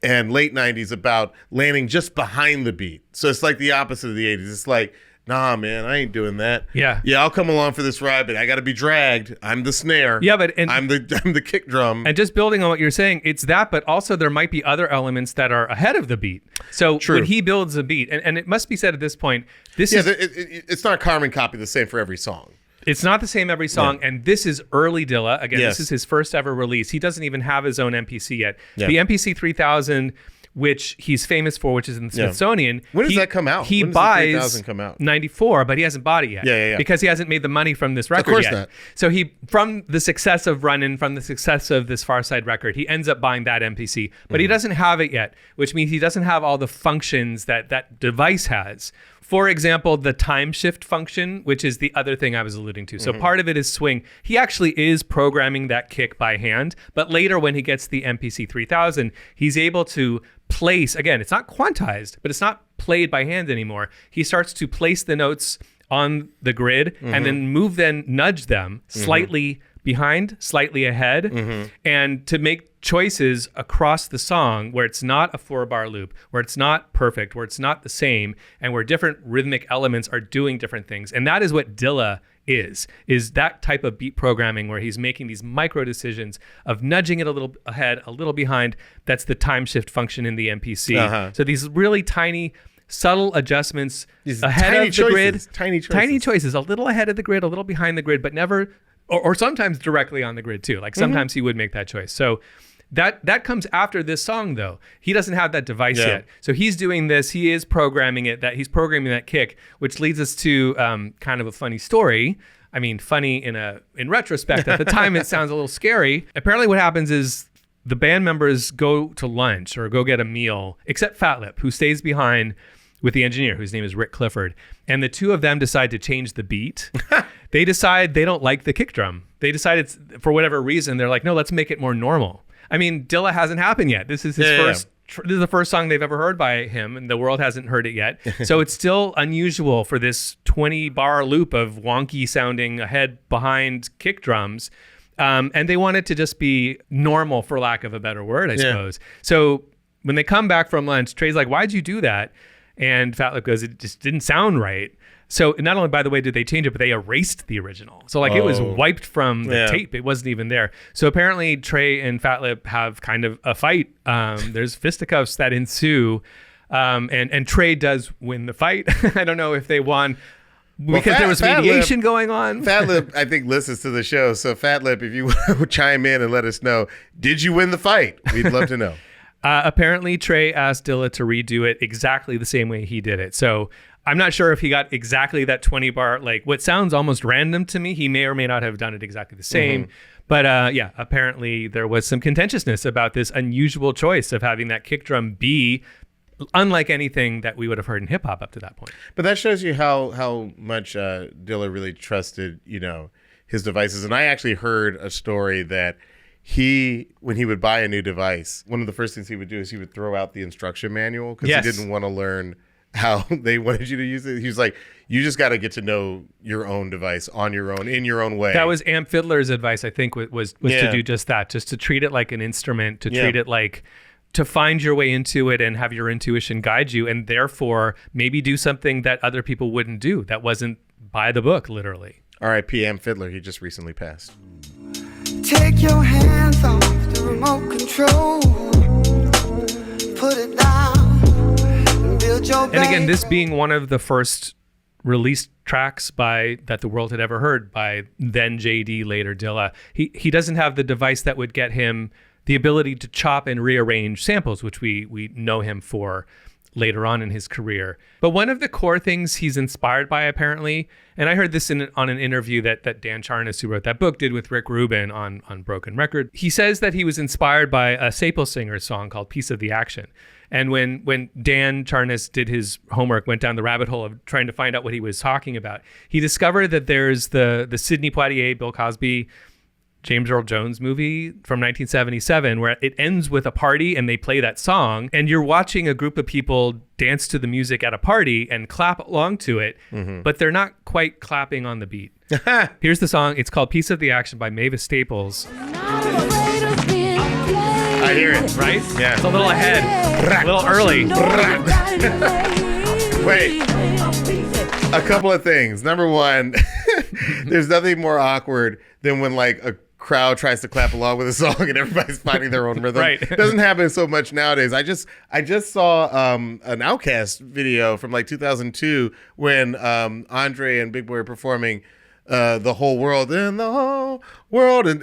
and late 90s about landing just behind the beat. So it's like the opposite of the 80s. It's like, nah, man, I ain't doing that. Yeah, I'll come along for this ride, but I got to be dragged. I'm the snare. Yeah, but I'm the kick drum. And just building on what you're saying, it's that, but also there might be other elements that are ahead of the beat. So when he builds a beat, and it must be said at this point, it's not carbon copy the same for every song. It's not the same every song, and this is early Dilla. Again, this is his first ever release. He doesn't even have his own MPC yet. The MPC 3000, which he's famous for, which is in the Smithsonian. When does that come out? He when buys the 3000 come out? 94, but he hasn't bought it yet. Because he hasn't made the money from this record yet. Not. So he, from the success of Runnin, from the success of this Pharcyde record, he ends up buying that MPC, but he doesn't have it yet, which means he doesn't have all the functions that that device has. For example, the time shift function, which is the other thing I was alluding to. So part of it is swing. He actually is programming that kick by hand, but later when he gets the MPC 3000, he's able to place, again, it's not quantized, but it's not played by hand anymore. He starts to place the notes on the grid and then nudge them slightly behind, slightly ahead, and to make choices across the song where it's not a 4-bar loop, where it's not perfect, where it's not the same, and where different rhythmic elements are doing different things. And that is what Dilla is that type of beat programming where he's making these micro decisions of nudging it a little ahead, a little behind. That's the time shift function in the MPC. So these really tiny, subtle adjustments ahead of the grid. Tiny choices, a little ahead of the grid, a little behind the grid, but never, or sometimes directly on the grid too. Like sometimes he would make that choice. So that comes after this song though. He doesn't have that device yet. So he's doing this, he is programming it, he's programming that kick, which leads us to kind of a funny story. I mean, funny in retrospect. At the time it sounds a little scary. Apparently what happens is the band members go to lunch or go get a meal, except Fat Lip, who stays behind with the engineer, whose name is Rick Clifford. And the two of them decide to change the beat. They decide they don't like the kick drum. They decided, for whatever reason, they're like, no, let's make it more normal. I mean, Dilla hasn't happened yet. This is his first. This is the first song they've ever heard by him, and the world hasn't heard it yet. So it's still unusual for this 20-bar loop of wonky sounding ahead behind kick drums. And they want it to just be normal, for lack of a better word, I suppose. So when they come back from lunch, Trey's like, why'd you do that? And Fat Lip goes, it just didn't sound right. So not only, by the way, did they change it, but they erased the original. So like it was wiped from the tape. It wasn't even there. So apparently Trey and Fat Lip have kind of a fight. There's fisticuffs that ensue. And Trey does win the fight. I don't know if they won because there was mediation going on. Fat Lip, I think, listens to the show. So Fat Lip, if you would chime in and let us know, did you win the fight? We'd love to know. Apparently Trey asked Dilla to redo it exactly the same way he did it. So I'm not sure if he got exactly that 20-bar, like what sounds almost random to me. He may or may not have done it exactly the same. But apparently there was some contentiousness about this unusual choice of having that kick drum be unlike anything that we would have heard in hip hop up to that point. But that shows you how much Dilla really trusted, his devices. And I actually heard a story that when he would buy a new device, one of the first things he would do is he would throw out the instruction manual because Yes. he didn't want to learn how they wanted you to use it. He was like, you just got to get to know your own device on your own, in your own way. That was Amp Fiddler's advice, I think, was to do just that, just to treat it like an instrument, to treat it like, to find your way into it and have your intuition guide you, and therefore maybe do something that other people wouldn't do, that wasn't by the book, literally. R.I.P. Amp Fiddler. He just recently passed. Take your hands off the remote control. Put it down and build your And again, this being one of the first released tracks that the world had ever heard by then Jay Dee, later Dilla, he doesn't have the device that would get him the ability to chop and rearrange samples, which we know him for later on in his career. But one of the core things he's inspired by, apparently, and I heard this on an interview that Dan Charnas, who wrote that book, did with Rick Rubin on Broken Record. He says that he was inspired by a Staple Singers song called Piece of the Action. And when Dan Charnas did his homework, went down the rabbit hole of trying to find out what he was talking about, he discovered that there's the Sidney Poitier, Bill Cosby, James Earl Jones movie from 1977 where it ends with a party and they play that song, and you're watching a group of people dance to the music at a party and clap along to it, but they're not quite clapping on the beat. Here's the song. It's called Piece of the Action by Mavis Staples. I hear it. Right? Yeah. It's a little ahead, a little early. Wait. A couple of things. Number one, there's nothing more awkward than when like a crowd tries to clap along with a song and everybody's finding their own rhythm. Right. It doesn't happen so much nowadays. I just saw an Outkast video from like 2002 when Andre and Big Boy are performing The Whole World and the Whole World, and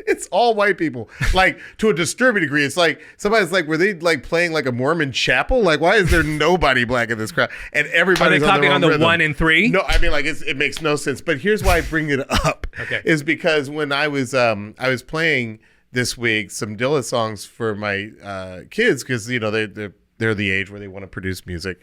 it's all white people, like to a disturbing degree. It's like somebody's like, were they like playing like a Mormon chapel? Like, why is there nobody black in this crowd? And everybody's Are they clapping on on their the own rhythm. 1 and 3? No, I mean like it makes no sense. But here's why I bring it up. Okay. Is because when I was playing this week some Dilla songs for my kids, because they're the age where they want to produce music,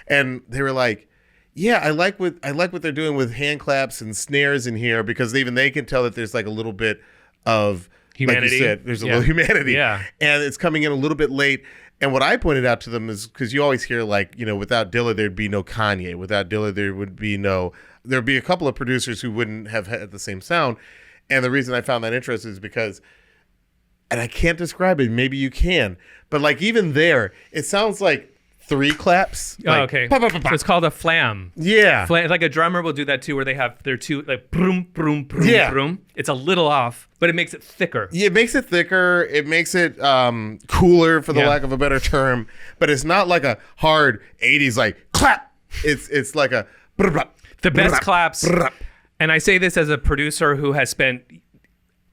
and they were like, yeah, I like what they're doing with hand claps and snares in here, because even they can tell that there's like a little bit of humanity. Like you said, there's a little humanity. Yeah. And it's coming in a little bit late. And what I pointed out to them is, because you always hear like, without Dilla, there'd be no Kanye. Without Dilla, there'd be a couple of producers who wouldn't have had the same sound. And the reason I found that interesting is because, and I can't describe it, maybe you can, but like even there, it sounds like 3 claps. Oh, Like, okay. pop, pop, pop, So it's called a flam. Yeah. Like a drummer will do that too, where they have their two, like, broom, broom, broom, Yeah. broom. It's a little off, but it makes it thicker. Yeah, it makes it thicker. It makes it cooler, for the Yeah. lack of a better term. But it's not like a hard 80s like clap. It's like a The best claps, and I say this as a producer who has spent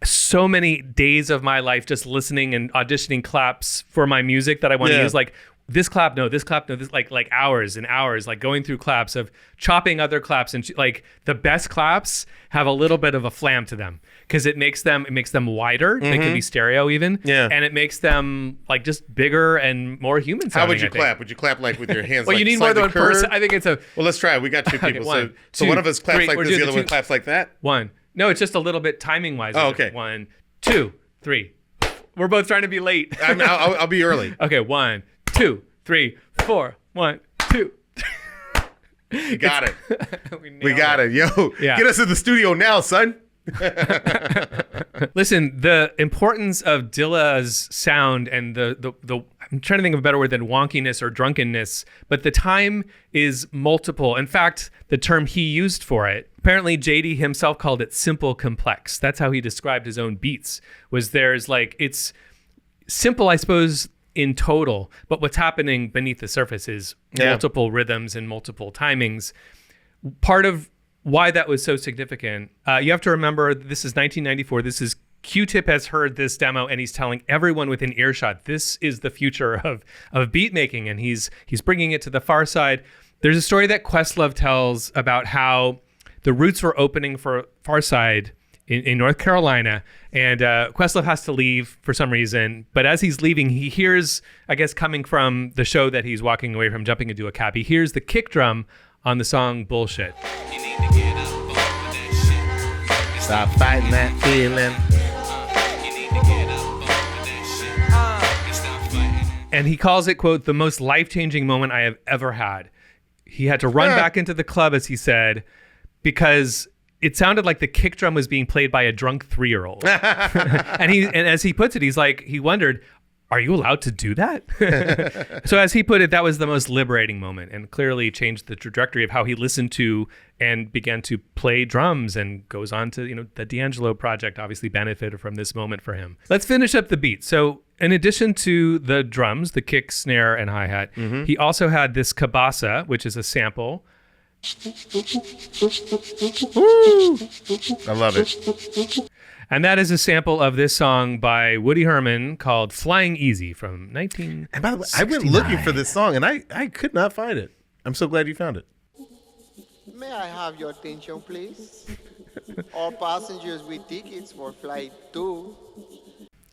so many days of my life just listening and auditioning claps for my music that I want to use, like this clap, no, this clap, no, this, like hours and hours, like going through claps, of chopping other claps, and like the best claps have a little bit of a flam to them, because it makes them wider. They can be stereo even, and it makes them like just bigger and more human sounding. How would you I think. clap? Would you clap like with your hands? Well, like you need more than one slightly curved? person. I think it's a. Well, let's try it. We got 2 people. Okay, so two, one of us claps 3. like We're this, doing the other the one two- claps like that. 1. No, it's just a little bit timing wise. Oh, okay. 1, 2, 3. We're both trying to be late. I'll be early. Okay, 1, 2, 3, 4. 1, 2. You got it. We nailed got it. Yo, Yeah. get us in the studio now, son. Listen, the importance of Dilla's sound and the I'm trying to think of a better word than wonkiness or drunkenness, but the time is multiple. In fact, the term he used for it, apparently Jay Dee himself called it simple complex. That's how he described his own beats. It's simple, I suppose, in total, but what's happening beneath the surface is multiple rhythms and multiple timings. Part of why that was so significant, you have to remember, this is 1994. This is Q-Tip has heard this demo and he's telling everyone within earshot, this is the future of beat making, and he's bringing it to the Pharcyde. There's a story that Questlove tells about how the Roots were opening for Pharcyde in North Carolina. And Questlove has to leave for some reason. But as he's leaving, he hears, I guess, coming from the show that he's walking away from, jumping into a cab, he hears the kick drum on the song Bullshit. Stop fighting that feeling. And he calls it, quote, the most life-changing moment I have ever had. He had to run back into the club, as he said, because it sounded like the kick drum was being played by a drunk 3-year-old. and as he puts it, he's like, he wondered, are you allowed to do that? So as he put it, that was the most liberating moment and clearly changed the trajectory of how he listened to and began to play drums, and goes on to, you know, the D'Angelo project obviously benefited from this moment for him. Let's finish up the beat. So in addition to the drums, the kick, snare, and hi-hat, he also had this cabasa, which is a sample. I love it. And that is a sample of this song by Woody Herman called Flying Easy from 1969. And by the way, I went looking for this song and I could not find it. I'm so glad you found it. May I have your attention, please? All passengers with tickets for flight 2.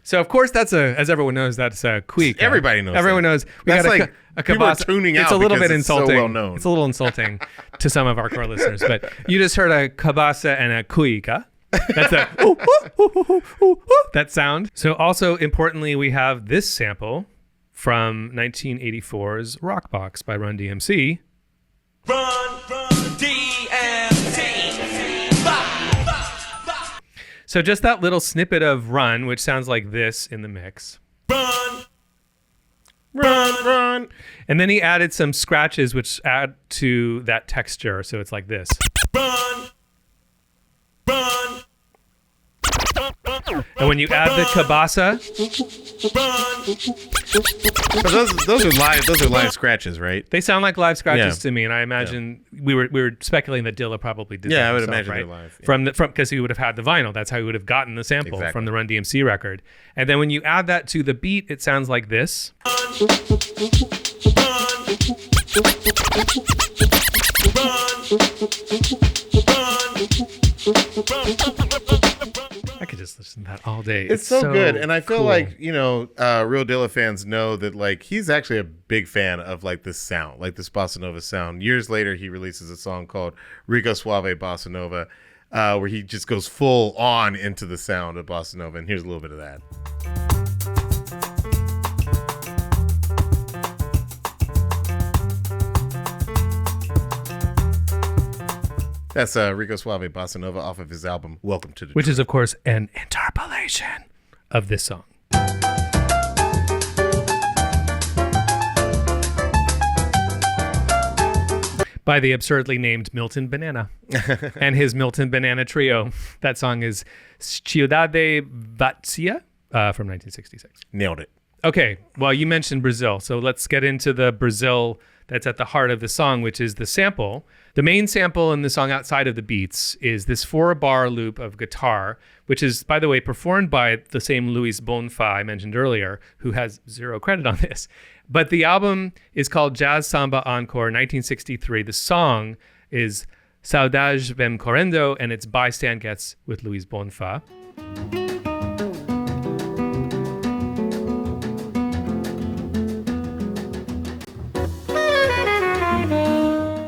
So of course that's as everyone knows, that's a Queek. Everybody knows. Everyone knows. We That's got like a people are cabasa. tuning out It's a little because bit it's so insulting. well known. It's a little insulting to some of our core listeners. But you just heard a cabasa and a cuica. That's a that sound. So also importantly, we have this sample from 1984's Rockbox by Run DMC. Run, DMC. So just that little snippet of Run, which sounds like this in the mix. Run. Run. And then he added some scratches which add to that texture. So it's like this. Run. And when you add the cabasa, So those are live scratches, right? they sound like live scratches Yeah. to me. And I imagine we were speculating that Dilla probably did that Yeah, I would himself, imagine right? they're live, yeah. From because he would have had the vinyl. That's how he would have gotten the sample Exactly. from the Run DMC record. And then when you add that to the beat, it sounds like this. I could just listen to that all day. It's so good, and I feel cool. like, you know, real Dilla fans know that, like, he's actually a big fan of, like, this sound, like this bossa nova sound. Years later, he releases a song called Rico Suave Bossa Nova, where he just goes full on into the sound of bossa nova, and here's a little bit of that. That's Rico Suave Bossa Nova off of his album Welcome to Detroit. which is of course an interpolation of this song. By the absurdly named Milton Banana and his Milton Banana Trio. That song is Ciudad de Vazia from 1966. Nailed it. Okay, well, you mentioned Brazil, so let's get into the Brazil that's at the heart of the song, which is the sample. The main sample in the song outside of the beats is this 4-bar loop of guitar, which is, by the way, performed by the same Luis Bonfa I mentioned earlier, who has 0 credit on this. But the album is called Jazz Samba Encore 1963. The song is Saudade Vem Correndo, and it's by Stan Getz with Luis Bonfa.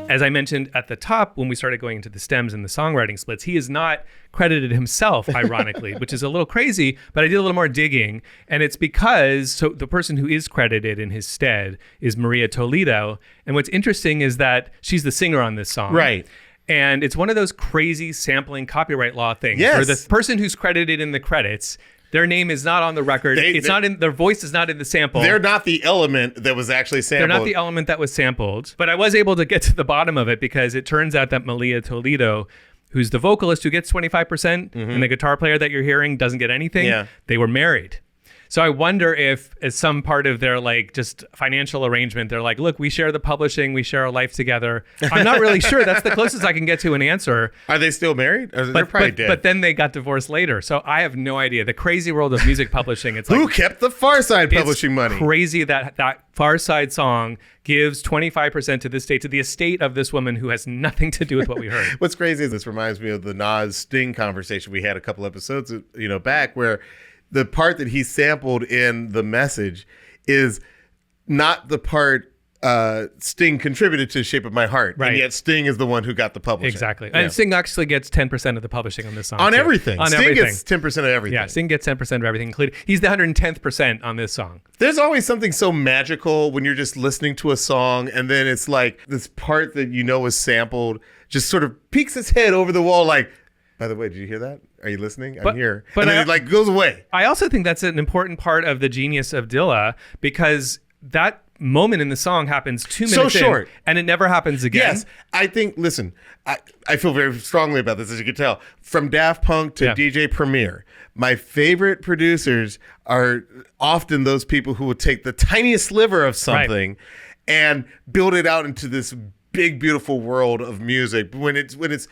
As I mentioned at the top, when we started going into the stems and the songwriting splits, he is not credited himself, ironically, which is a little crazy, but I did a little more digging. And it's because the person who is credited in his stead is Maria Toledo. And what's interesting is that she's the singer on this song. Right. And it's one of those crazy sampling copyright law things Yes. where the person who's credited in the credits, their name is not on the record. Their voice is not in the sample. They're not the element that was actually sampled. They're not the element that was sampled. But I was able to get to the bottom of it because it turns out that Maria Toledo, who's the vocalist who gets 25% and the guitar player that you're hearing doesn't get anything, Yeah. they were married. So I wonder if as some part of their like just financial arrangement, they're like, look, we share the publishing, we share our life together. I'm not really sure. That's the closest I can get to an answer. Are they still married? They're probably dead. But then they got divorced later. So I have no idea. The crazy world of music publishing. It's Who like, kept the Pharcyde publishing money? Crazy that Pharcyde song gives 25% to this state, to the estate of this woman who has nothing to do with what we heard. What's crazy is this reminds me of the Nas Sting conversation we had a couple episodes back, where the part that he sampled in The Message is not the part Sting contributed to Shape of My Heart. Right. And yet Sting is the one who got the publishing. Exactly. Yeah. And Sting actually gets 10% of the publishing on this song. On too. everything. On Sting everything. gets 10% of everything. Yeah, Sting gets 10% of everything included. He's the 110th% on this song. There's always something so magical when you're just listening to a song and then it's like this part that you know is sampled just sort of peeks its head over the wall like, by the way, did you hear that? Are you listening? I'm here. But and then it like goes away. I also think that's an important part of the genius of Dilla, because that moment in the song happens 2 minutes So short. and it never happens again. Yes, I think, listen, I feel very strongly about this, as you can tell. From Daft Punk to DJ Premier, my favorite producers are often those people who will take the tiniest sliver of something and build it out into this big, beautiful world of music. When it's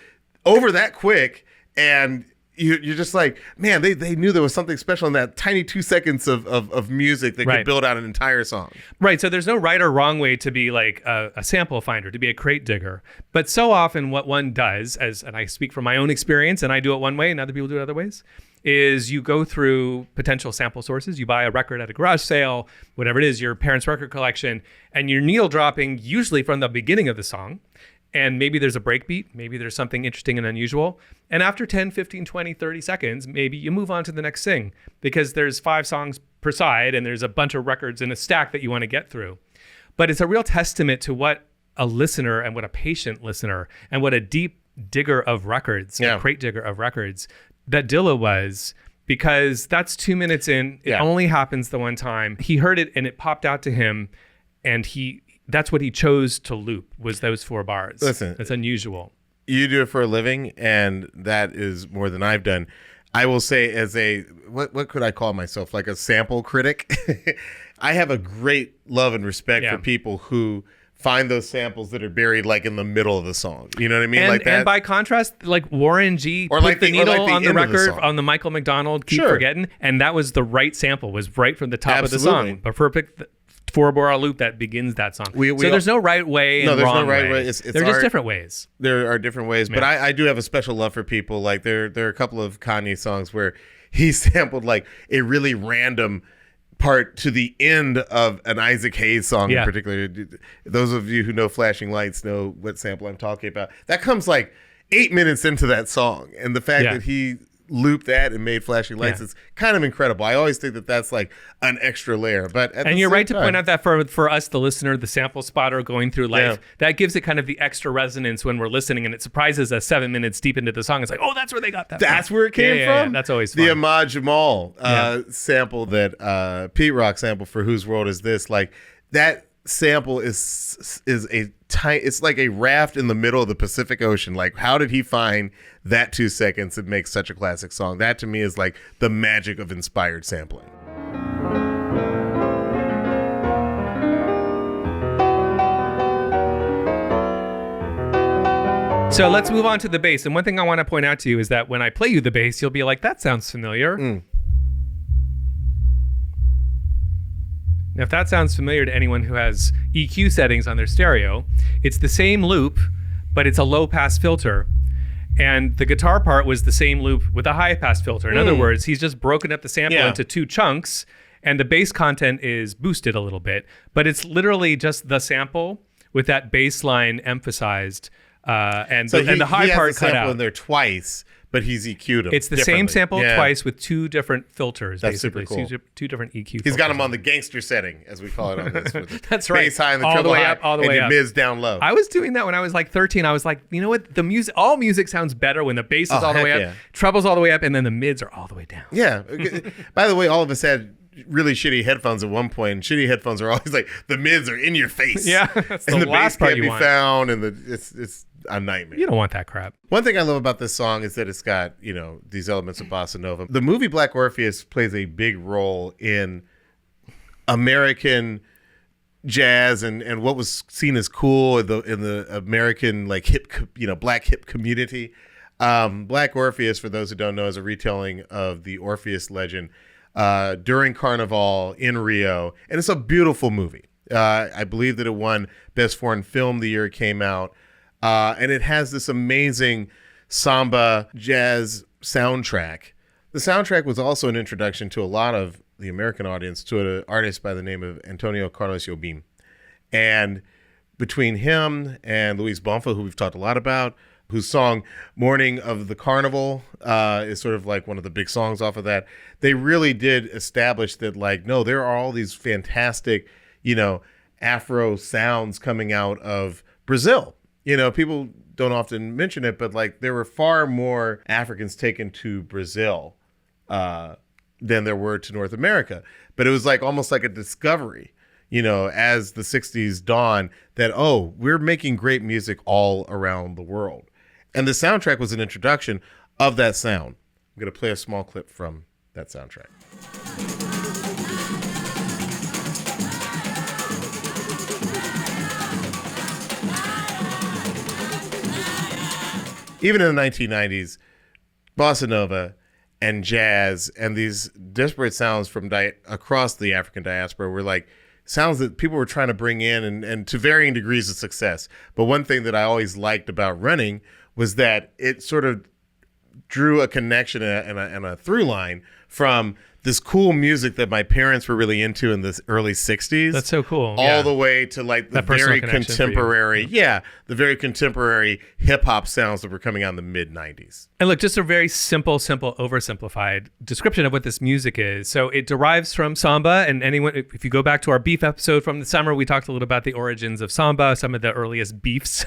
over that quick and you're just like, man, they knew there was something special in that tiny 2 seconds of music that could build out an entire song. Right. So there's no right or wrong way to be like a sample finder, to be a crate digger. But so often what one does, and I speak from my own experience, and I do it one way and other people do it other ways, is you go through potential sample sources. You buy a record at a garage sale, whatever it is, your parents' record collection, and you're needle dropping usually from the beginning of the song. And maybe there's a breakbeat, maybe there's something interesting and unusual. And after 10, 15, 20, 30 seconds, maybe you move on to the next thing, because there's 5 songs per side and there's a bunch of records in a stack that you want to get through. But it's a real testament to what a listener and what a patient listener and what a deep digger of records, a crate digger of records that Dilla was, because that's 2 minutes in. It only happens the one time. He heard it and it popped out to him, and that's what he chose to loop, was those 4 bars. Listen, it's unusual. You do it for a living, and that is more than I've done. I will say, as a what could I call myself? Like a sample critic. I have a great love and respect for people who find those samples that are buried like in the middle of the song. You know what I mean? And, like that. And by contrast, like Warren G or put like the needle on the record on the Michael McDonald Keep Forgetting, and that was the right sample, was right from the top of the song. A perfect 4-bar loop that begins that song. So there's no right way and there's wrong no right way. way. They're just different ways. There are different ways, but I do have a special love for people. Like there are a couple of Kanye songs where he sampled like a really random part to the end of an Isaac Hayes song in particular. Those of you who know Flashing Lights know what sample I'm talking about. That comes like 8 minutes into that song, and the fact that he looped that and made Flashing Lights is kind of incredible. I always think that that's like an extra layer. But and you're right to point out that for us, the listener, the sample spotter going through life, that gives it kind of the extra resonance when we're listening, and it surprises us 7 minutes deep into the song. It's like, oh, that's where they got that. That's where it came from. Yeah, that's always fun. The Ahmad Jamal sample that Pete Rock sample for Whose World Is This? Like that sample is it's like a raft in the middle of the Pacific Ocean. Like, how did he find that 2 seconds that makes such a classic song? That to me is like the magic of inspired sampling. So let's move on to the bass. And one thing I want to point out to you is that when I play you the bass, you'll be like, that sounds familiar. Now, if that sounds familiar to anyone who has EQ settings on their stereo, it's the same loop, but it's a low-pass filter. And the guitar part was the same loop with a high-pass filter. In other words, he's just broken up the sample into 2 chunks, and the bass content is boosted a little bit. But it's literally just the sample with that bass line emphasized, and the high part cut out. In there twice, but he's EQ'd them. It's the same sample twice with 2 different filters. That's basically. super cool. 2 different EQ filters. He's got them on the gangster setting, as we call it on this. That's right. Bass high and the all treble the way high, up, all the way and up. your mids down low. I was doing that when I was like 13. I was like, you know what? All music sounds better when the bass is all the way up, treble's all the way up, and then the mids are all the way down. Yeah. By the way, all of us had really shitty headphones at one point, and shitty headphones are always like the mids are in your face. Yeah, that's and the the last bass part can't you be want. found, and it's a nightmare. You don't want that crap. One thing I love about this song is that it's got, these elements of bossa nova. The movie Black Orpheus plays a big role in American jazz and what was seen as cool in the American like hip, black hip community. Black Orpheus, for those who don't know, is a retelling of the Orpheus legend during Carnival in Rio, and it's a beautiful movie. I believe that it won Best Foreign Film the year it came out, and it has this amazing samba jazz soundtrack. The soundtrack was also an introduction to a lot of the American audience to an artist by the name of Antonio Carlos Jobim. And between him and Luis Bonfa, who we've talked a lot about, whose song Morning of the Carnival is sort of like one of the big songs off of that, they really did establish that, like, no, there are all these fantastic, Afro sounds coming out of Brazil. People don't often mention it, but like there were far more Africans taken to Brazil than there were to North America. But it was like almost like a discovery, as the 60s dawned, that, oh, we're making great music all around the world. And the soundtrack was an introduction of that sound. I'm going to play a small clip from that soundtrack. Even in the 1990s, bossa nova and jazz and these disparate sounds from across the African diaspora were like sounds that people were trying to bring in and to varying degrees of success. But one thing that I always liked about Running was that it sort of drew a connection and a through line from this cool music that my parents were really into in the early 60s. That's so cool. All the way to like the very contemporary, the very contemporary hip hop sounds that were coming out in the mid 90s. And look, just a very simple, oversimplified description of what this music is. So it derives from samba, and anyone, if you go back to our beef episode from the summer, we talked a little about the origins of samba. Some of the earliest beefs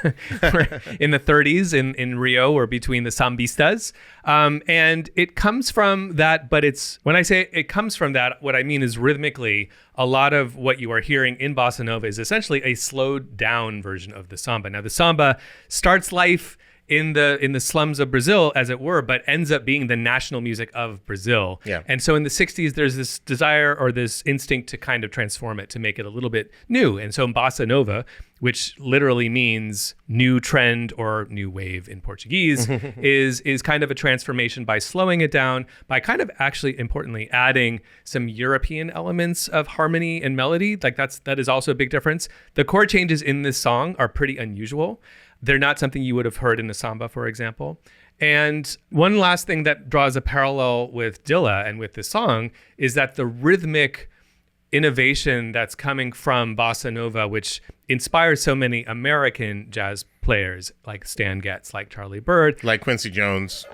in the 30s in Rio were between the sambistas. And it comes from that, but when I say it comes from that, what I mean is rhythmically, a lot of what you are hearing in bossa nova is essentially a slowed down version of the samba. Now, the samba starts life in the slums of Brazil, as it were, but ends up being the national music of Brazil. Yeah. And so in the 60s, there's this desire or this instinct to kind of transform it, to make it a little bit new. And so bossa nova, which literally means new trend or new wave in Portuguese, is kind of a transformation by slowing it down, by kind of actually, importantly, adding some European elements of harmony and melody. Like that is also a big difference. The chord changes in this song are pretty unusual. They're not something you would have heard in the samba, for example. And one last thing that draws a parallel with Dilla and with this song is that the rhythmic innovation that's coming from bossa nova, which inspires so many American jazz players like Stan Getz, like Charlie Bird, like Quincy Jones.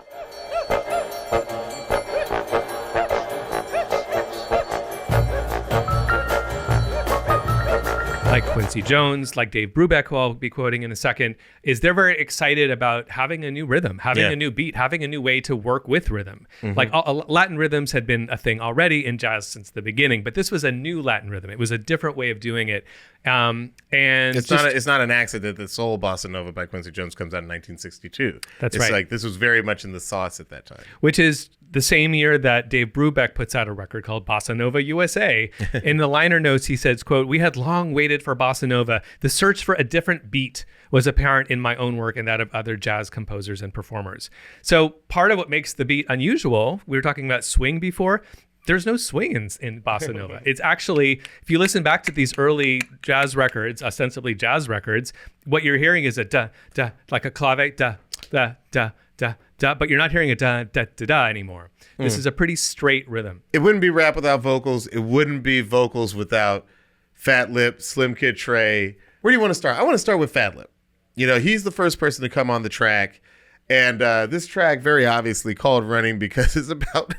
Like Quincy Jones, like Dave Brubeck, who I'll be quoting in a second, is they're very excited about having a new rhythm, having a new beat, having a new way to work with rhythm. Like Latin rhythms had been a thing already in jazz since the beginning, but this was a new Latin rhythm. It was a different way of doing it. And it's not an accident that Soul Bossa Nova by Quincy Jones comes out in 1962. That's it's right. Like this was very much in the sauce at that time. Which is the same year that Dave Brubeck puts out a record called Bossa Nova USA. In the liner notes, he says, quote, "We had long waited for Bossa Nova. The search for a different beat was apparent in my own work and that of other jazz composers and performers." So part of what makes the beat unusual, we were talking about swing before, there's no swing in bossa nova. It's actually, if you listen back to these early jazz records, ostensibly jazz records, what you're hearing is a da, da, like a clave, da, da, da, da, da, but you're not hearing a da, da, da, da anymore. This is a pretty straight rhythm. It wouldn't be rap without vocals. It wouldn't be vocals without Fat Lip, Slim Kid Trey. Where do you want to start? I want to start with Fat Lip. You know, he's the first person to come on the track. And this track, very obviously called Running because it's about...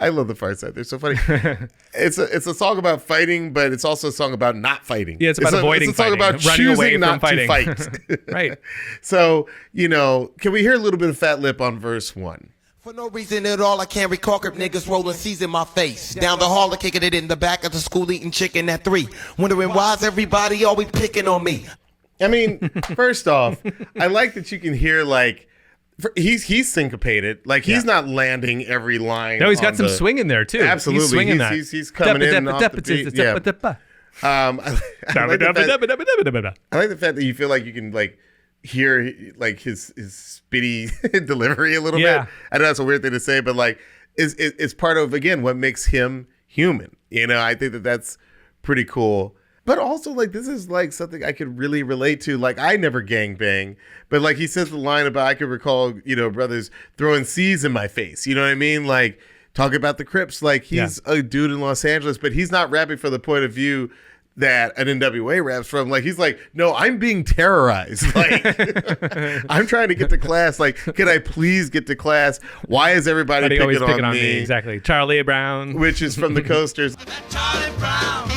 I love the Pharcyde. They're so funny. It's a song about fighting, but it's also a song about not fighting. Yeah, it's about avoiding fighting. It's a song about running away choosing from not to fight. Right. So, you know, can we hear a little bit of Fat Lip on verse 1? For no reason at all, I can't recall crip niggas rolling C's in my face. Down the hall, kicking it in the back of the school, eating chicken at 3. Wondering why's everybody always picking on me. I mean, first off, I like that you can hear like he's syncopated, like he's not landing every line. No, he's got some swing in there too. Absolutely, he's swinging that. He's coming in off the beat. Yeah. I like the fact that you feel like you can like hear like his spitty delivery a little bit. I know that's a weird thing to say, but like it's part of, again, what makes him human. You know, I think that's pretty cool. But also, like, this is like something I could really relate to. Like, I never gangbang, but like he says the line about, I could recall, you know, brothers throwing C's in my face. You know what I mean? Like, talking about the Crips. Like, he's a dude in Los Angeles, but he's not rapping from the point of view that an NWA raps from. Like, he's like, no, I'm being terrorized. Like, I'm trying to get to class. Like, can I please get to class? Why is everybody picking on me? Exactly. Charlie Brown. Which is from the Coasters. Charlie Brown,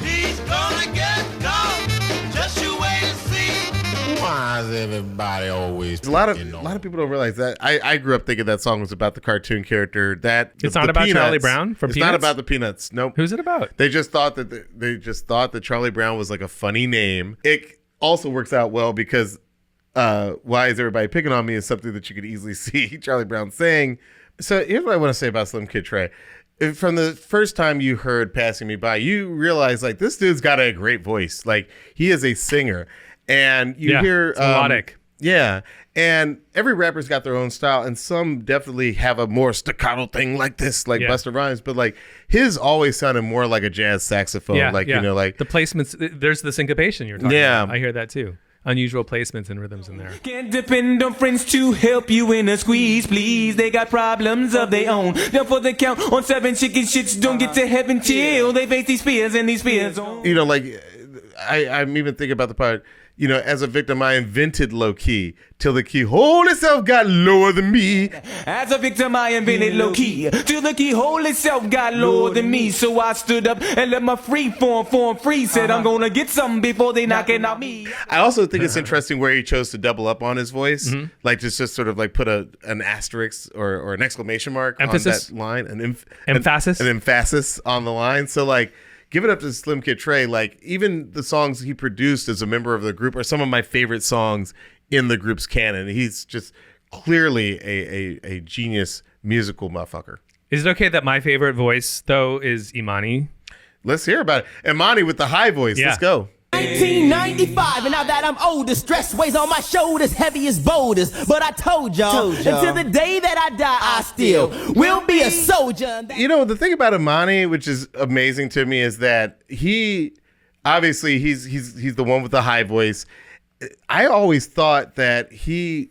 he's gonna get gone. Just you wait and see. Why is everybody always A lot of people don't realize that. I grew up thinking that song was about the cartoon character. That it's not about Peanuts. Charlie Brown from It's Peanuts? not about the Peanuts. Nope. Who's it about? They just thought that Charlie Brown was like a funny name. It also works out well because why is everybody picking on me is something that you could easily see Charlie Brown saying. So here's what I want to say about Slim Kid Trey. From the first time you heard Passing Me By, you realize like this dude's got a great voice. Like he is a singer. And you hear it's melodic. Yeah. And every rapper's got their own style, and some definitely have a more staccato thing like this, like Busta Rhymes, but like his always sounded more like a jazz saxophone. You know, like the placements, there's the syncopation you're talking about. I hear that too. Unusual placements and rhythms in there. Can't depend on friends to help you in a squeeze, please. They got problems of their own. Therefore they count on 7 chicken shits. Don't get to heaven till they face these fears and these fears. You know, like I'm even thinking about the part, you know, as a victim, I invented low key till the keyhole itself got lower than me. As a victim, I invented low key till the keyhole itself got lower than me. So I stood up and let my free form free. Said I'm gonna get something before they knocking out me. I also think it's interesting where he chose to double up on his voice, like just sort of like put an asterisk or an exclamation mark on that line, an emphasis on the line. So like, give it up to Slim Kid Trey. Like, even the songs he produced as a member of the group are some of my favorite songs in the group's canon. He's just clearly a genius musical motherfucker. Is it okay that my favorite voice, though, is Imani? Let's hear about it. Imani with the high voice. Let's go. 1995, and now that I'm older, stress weighs on my shoulders, heavy as boulders. But I told y'all, until the day that I die, I still will be a soldier. You know, the thing about Imani, which is amazing to me, is that he, obviously, he's the one with the high voice. I always thought that he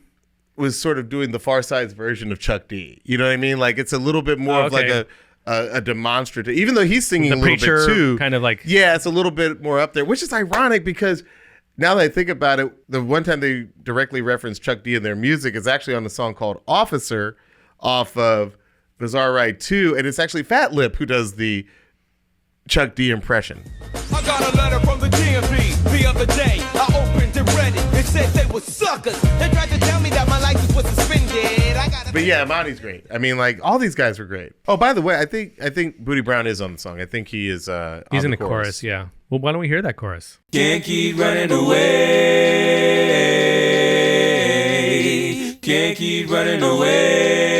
was sort of doing the Pharcyde's version of Chuck D. You know what I mean? Like, it's a little bit more of like a demonstrative, even though he's singing a little bit too, kind of like, it's a little bit more up there, which is ironic because now that I think about it, the one time they directly reference Chuck D in their music is actually on a song called Officer off of Bizarre Ride 2, and it's actually Fat Lip who does the Chuck D impression. I got a letter from the DMV the other day. I opened it, read it. It said they were suckers. They tried to tell me that my license was suspended. But yeah, Imani's great. I mean, like, all these guys were great. Oh, by the way, I think Booty Brown is on the song. I think he is. He's in the chorus. Yeah. Well, why don't we hear that chorus? Can't keep running away. Can't keep running away.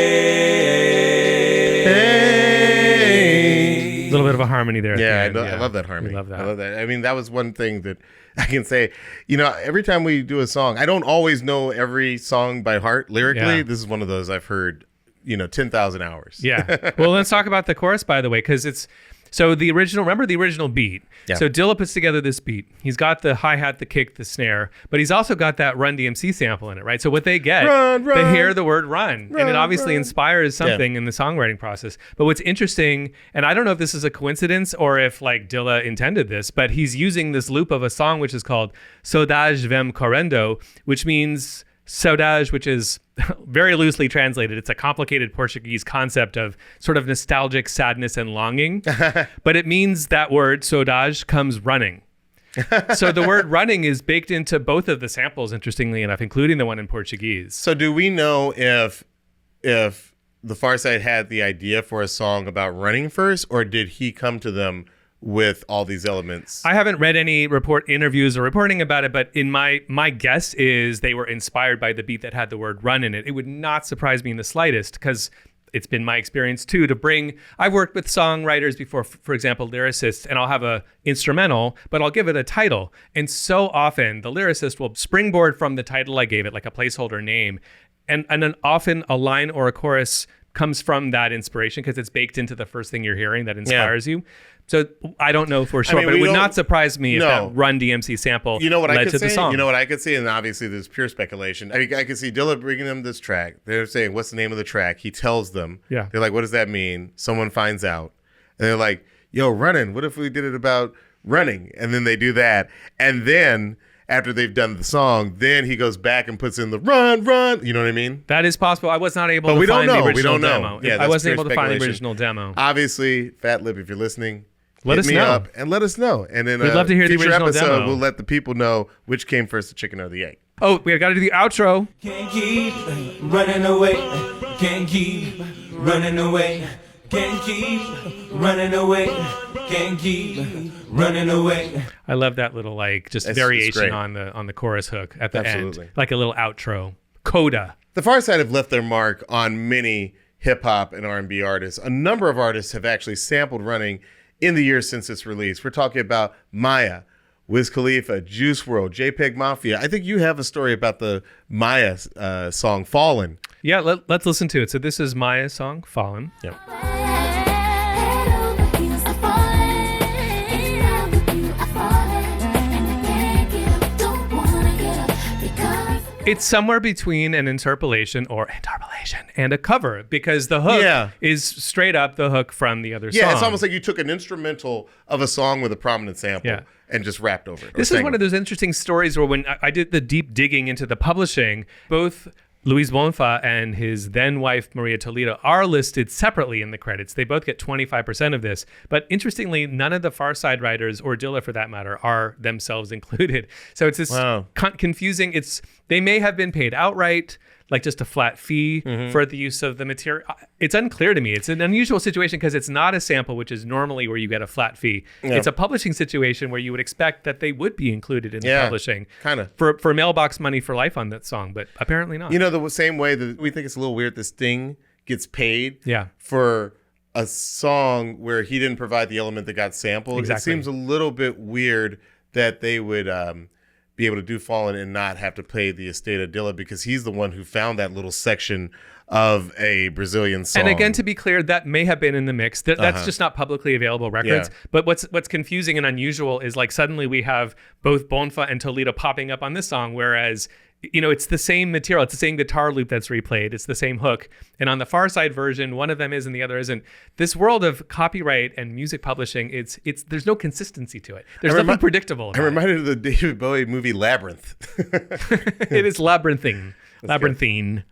A little bit of a harmony there. Yeah, I love that harmony. I love that. I mean, that was one thing that I can say. You know, every time we do a song, I don't always know every song by heart lyrically. Yeah. This is one of those I've heard, 10,000 hours. Yeah. Well, let's talk about the chorus, by the way, because it's so remember the original beat. Yeah. So Dilla puts together this beat. He's got the hi-hat, the kick, the snare, but he's also got that Run DMC sample in it, right? So what they get, they hear the word run, and it obviously inspires something in the songwriting process. But what's interesting, and I don't know if this is a coincidence or if like Dilla intended this, but he's using this loop of a song which is called Saudade Vem Correndo, which means saudade, which is very loosely translated. It's a complicated Portuguese concept of sort of nostalgic sadness and longing. But it means that word, saudade, comes running. So the word running is baked into both of the samples, interestingly enough, including the one in Portuguese. So do we know if if the Pharcyde had the idea for a song about running first, or did he come to them with all these elements? I haven't read any interviews or reporting about it, but in my guess is they were inspired by the beat that had the word run in it. It would not surprise me in the slightest, because it's been my experience too I've worked with songwriters before, for example, lyricists, and I'll have a instrumental, but I'll give it a title. And so often the lyricist will springboard from the title I gave it, like a placeholder name. And then often a line or a chorus comes from that inspiration because it's baked into the first thing you're hearing that inspires you. So I don't know for sure, but it would not surprise me if that Run DMC sample led to the song. You know what I could see, and obviously there's pure speculation. I could see Dilla bringing them this track. They're saying, what's the name of the track? He tells them. Yeah. They're like, what does that mean? Someone finds out. And they're like, yo, Runnin', what if we did it about running? And then they do that. And then after they've done the song, then he goes back and puts in the run. You know what I mean? That is possible. I was not able to find the original demo. Yeah, I wasn't able to find the original demo. Obviously, Fat Lip, if you're listening, let hit us me know. up and let us know. And then we'd love to hear the original episode, demo. We'll let the people know which came first, the chicken or the egg. Oh, we got to do the outro. Can't keep running away. Can't keep running away. Can't keep running away. Can't keep running away. I love that little variation on the chorus hook at the end, like a little outro. Coda. The Pharcyde have left their mark on many hip hop and R&B artists. A number of artists have actually sampled Running in the years since its release. We're talking about Maya, Wiz Khalifa, Juice WRLD, JPEG Mafia. I think you have a story about the Maya song Fallen. Yeah, let's listen to it. So this is Maya's song Fallen. Yep. It's somewhere between an interpolation and a cover, because the hook is straight up the hook from the other song. Yeah, it's almost like you took an instrumental of a song with a prominent sample and just rapped over it. This is one of those interesting stories where when I did the deep digging into the publishing, both Luis Bonfa and his then wife, Maria Toledo, are listed separately in the credits. They both get 25% of this. But interestingly, none of the Pharcyde writers, or Dilla for that matter, are themselves included. So it's this confusing. They may have been paid outright, like just a flat fee for the use of the material. It's unclear to me. It's an unusual situation because it's not a sample, which is normally where you get a flat fee. Yeah. It's a publishing situation where you would expect that they would be included in the publishing. Kind of. For mailbox money for life on that song, but apparently not. You know, the same way that we think it's a little weird that Sting gets paid for a song where he didn't provide the element that got sampled. Exactly. It seems a little bit weird that they would be able to do Fallen and not have to pay the estate of Dilla, because he's the one who found that little section of a Brazilian song. And again, to be clear, that may have been in the mix. That's just not publicly available records. Yeah. But what's confusing and unusual is like suddenly we have both Bonfa and Toledo popping up on this song, whereas it's the same material. It's the same guitar loop that's replayed. It's the same hook. And on the Pharcyde version, one of them is and the other isn't. This world of copyright and music publishing, there's no consistency to it. There's nothing predictable about I'm reminded of the David Bowie movie Labyrinth. It is labyrinthine. Labyrinthine.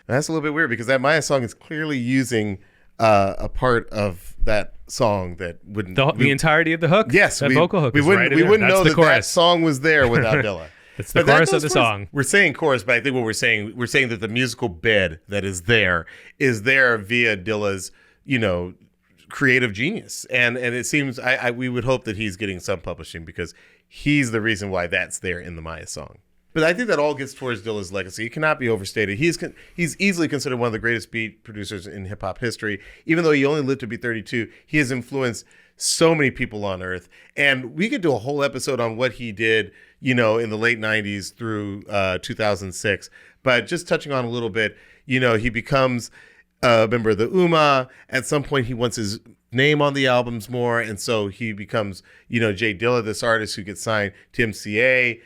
That's a little bit weird because that Maya song is clearly using a part of that song that wouldn't... The entirety of the hook? Yes. That vocal hook we wouldn't know that song was there without Dilla. It's the chorus of the song. We're saying chorus, but I think what we're saying that the musical bed that is there via Dilla's, creative genius. And it seems we would hope that he's getting some publishing because he's the reason why that's there in the Maya song. But I think that all gets towards Dilla's legacy. It cannot be overstated. He's easily considered one of the greatest beat producers in hip hop history. Even though he only lived to be 32, he has influenced so many people on earth. And we could do a whole episode on what he did, in the late 90s through 2006. But just touching on a little bit, he becomes a member of the Ummah. At some point, he wants his name on the albums more. And so he becomes, Jay Dilla, this artist who gets signed to MCA.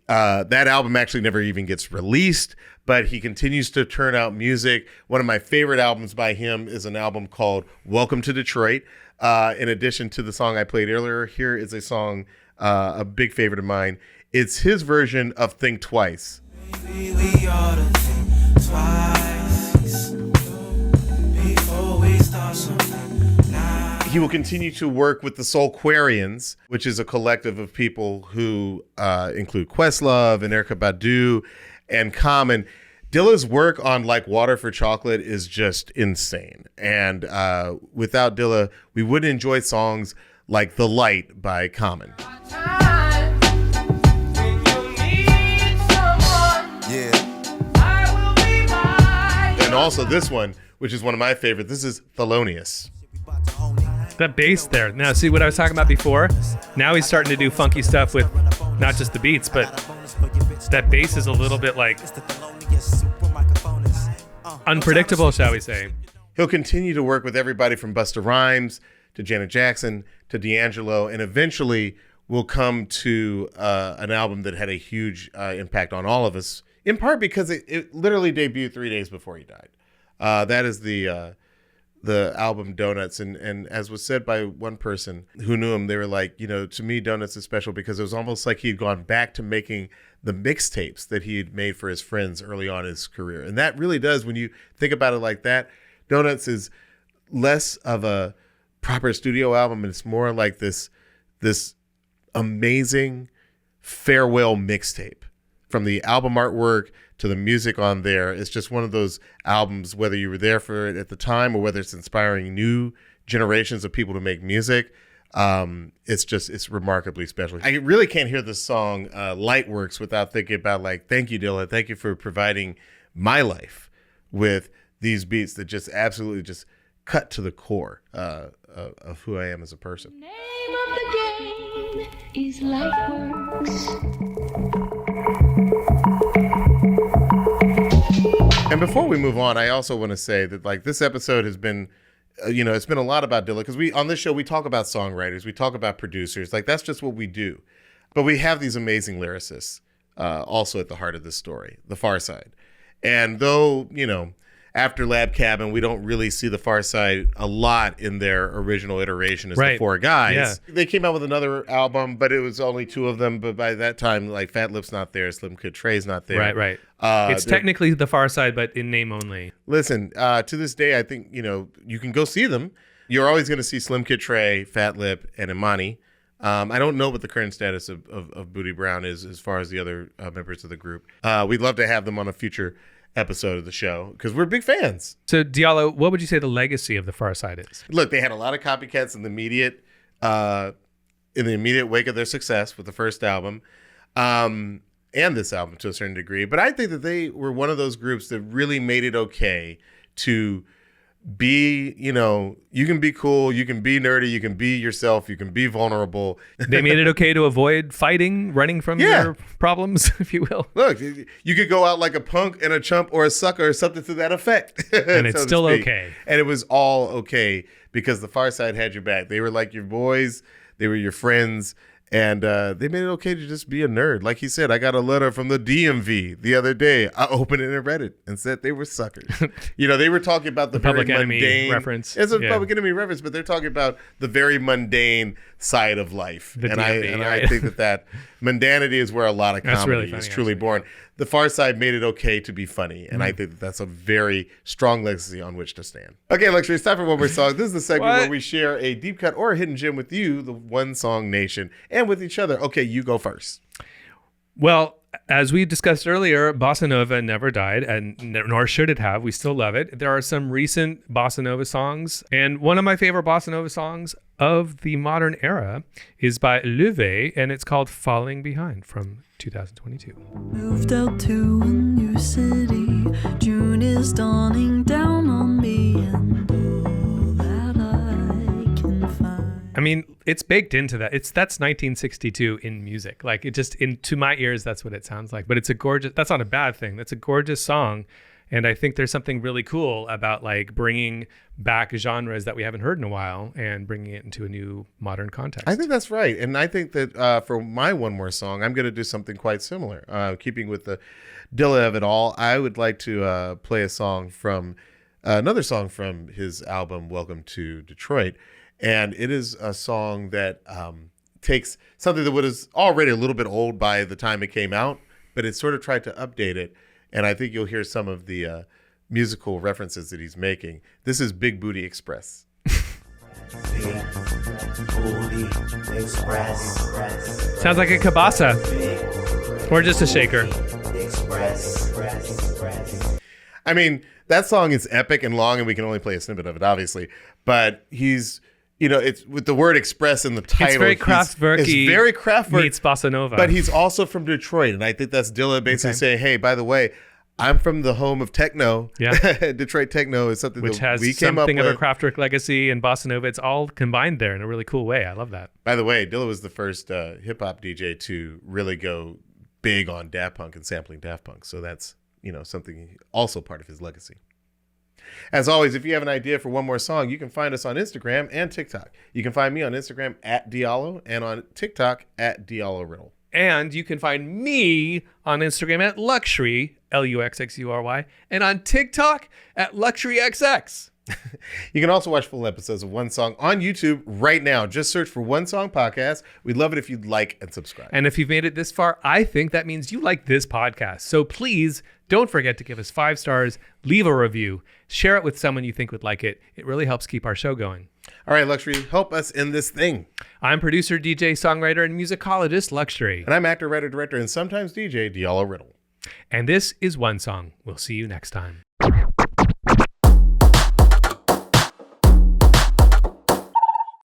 That album actually never even gets released, but he continues to turn out music. One of my favorite albums by him is an album called Welcome to Detroit. In addition to the song I played earlier, here is a song, a big favorite of mine. It's his version of Think Twice. Maybe we ought to think twice before we start something now. He will continue to work with the Soulquarians, which is a collective of people who include Questlove and Erykah Badu and Common. Dilla's work on Like Water for Chocolate is just insane. And without Dilla, we wouldn't enjoy songs like The Light by Common. And also this one, which is one of my favorites. This is Thelonious. That bass there. Now, see what I was talking about before? Now he's starting to do funky stuff with not just the beats, but that bass is a little bit like unpredictable, shall we say. He'll continue to work with everybody from Busta Rhymes to Janet Jackson to D'Angelo, and eventually will come to an album that had a huge impact on all of us, in part because it literally debuted 3 days before he died. That is the album Donuts, and as was said by one person who knew him, they were like, to me, Donuts is special because it was almost like he'd gone back to making the mixtapes that he had made for his friends early on in his career. And that really does, when you think about it like that, Donuts is less of a proper studio album, and it's more like this amazing farewell mixtape. From the album artwork to the music on there, it's just one of those albums, whether you were there for it at the time or whether it's inspiring new generations of people to make music, it's remarkably special. I really can't hear the song Lightworks without thinking about thank you, Dilla. Thank you for providing my life with these beats that just absolutely just cut to the core of who I am as a person. Name of the game is Lightworks. And before we move on, I also want to say that this episode has been, it's been a lot about Dilla, because on this show we talk about songwriters, we talk about producers, that's just what we do. But we have these amazing lyricists also at the heart of this story, the Pharcyde. And though, after Lab Cabin, we don't really see the Pharcyde a lot in their original iteration as the four guys. Yeah. They came out with another album, but it was only two of them. But by that time, Fat Lip's not there, Slim Kid Trey's not there. Right. It's technically the Pharcyde, but in name only. Listen, to this day, I think, you can go see them. You're always going to see Slim Kid Trey, Fat Lip, and Imani. I don't know what the current status of Booty Brown is as far as the other members of the group. We'd love to have them on a future episode of the show because we're big fans. So Diallo, what would you say the legacy of the Pharcyde is? Look, they had a lot of copycats in the immediate wake of their success with the first album, and this album to a certain degree. But I think that they were one of those groups that really made it okay to be, you can be cool, you can be nerdy, you can be yourself, you can be vulnerable. They made it okay to avoid fighting, running from your problems, if you will. Look, you could go out like a punk and a chump or a sucker or something to that effect. And it's still okay. And it was all okay because the Pharcyde had your back. They were like your boys, they were your friends, and they made it okay to just be a nerd. Like he said, I got a letter from the DMV the other day. I opened it and read it and said they were suckers. They were talking about the very Public mundane Enemy reference. It's a Public Enemy reference, but they're talking about the very mundane side of life. The DMV, I think that mundanity is where a lot of comedy really funny, is truly born. The Pharcyde made it okay to be funny, and I think that that's a very strong legacy on which to stand. Okay, Luxury, it's time for one more song. This is the segment where we share a deep cut or a hidden gem with you, the One Song Nation, and with each other. Okay, you go first. Well, as we discussed earlier, Bossa Nova never died, and nor should it have. We still love it. There are some recent Bossa Nova songs, and one of my favorite Bossa Nova songs of the modern era is by LUXXURY, and it's called Falling Behind from 2022. Moved out to a new city. June is dawning down on me, and all that I can find. I mean, it's baked into that. That's 1962 in music. It just, to my ears, that's what it sounds like. But it's a gorgeous, that's not a bad thing. That's a gorgeous song. And I think there's something really cool about bringing back genres that we haven't heard in a while and bringing it into a new modern context. I think that's right. And I think that for my one more song, I'm going to do something quite similar. Keeping with the Dilla of it all, I would like to play a song from another song from his album, Welcome to Detroit. And it is a song that takes something that was already a little bit old by the time it came out, but it sort of tried to update it. And I think you'll hear some of the musical references that he's making. This is Big Booty Express. Big Booty Express. Sounds like a kielbasa. Or just a shaker. I mean, that song is epic and long, and we can only play a snippet of it, obviously. But he's, you know, it's with the word express in the title. It's very Kraftwerky. It's very Kraftwerk. Meets Bossa Nova. But he's also from Detroit, and I think that's Dilla basically saying, hey, by the way, I'm from the home of techno. Yeah. Detroit techno is something which that has we came up something with. of a Kraftwerk legacy and Bossa Nova. It's all combined there in a really cool way. I love that. By the way, Dilla was the first hip-hop DJ to really go big on Daft Punk and sampling Daft Punk. So that's, you know, something also part of his legacy. As always, if you have an idea for one more song, you can find us on Instagram and TikTok. You can find me on Instagram at Diallo and on TikTok at Diallo Riddle. And you can find me on Instagram at Luxury, LUXXURY, and on TikTok at LuxuryXX. You can also watch full episodes of One Song on YouTube right now. Just search for One Song Podcast. We'd love it if you'd like and subscribe. And if you've made it this far, I think that means you like this podcast. So please don't forget to give us 5 stars, leave a review, share it with someone you think would like it. It really helps keep our show going. All right, Luxury, help us in this thing. I'm producer, DJ, songwriter, and musicologist, Luxury. And I'm actor, writer, director, and sometimes DJ, Diallo Riddle. And this is One Song. We'll see you next time.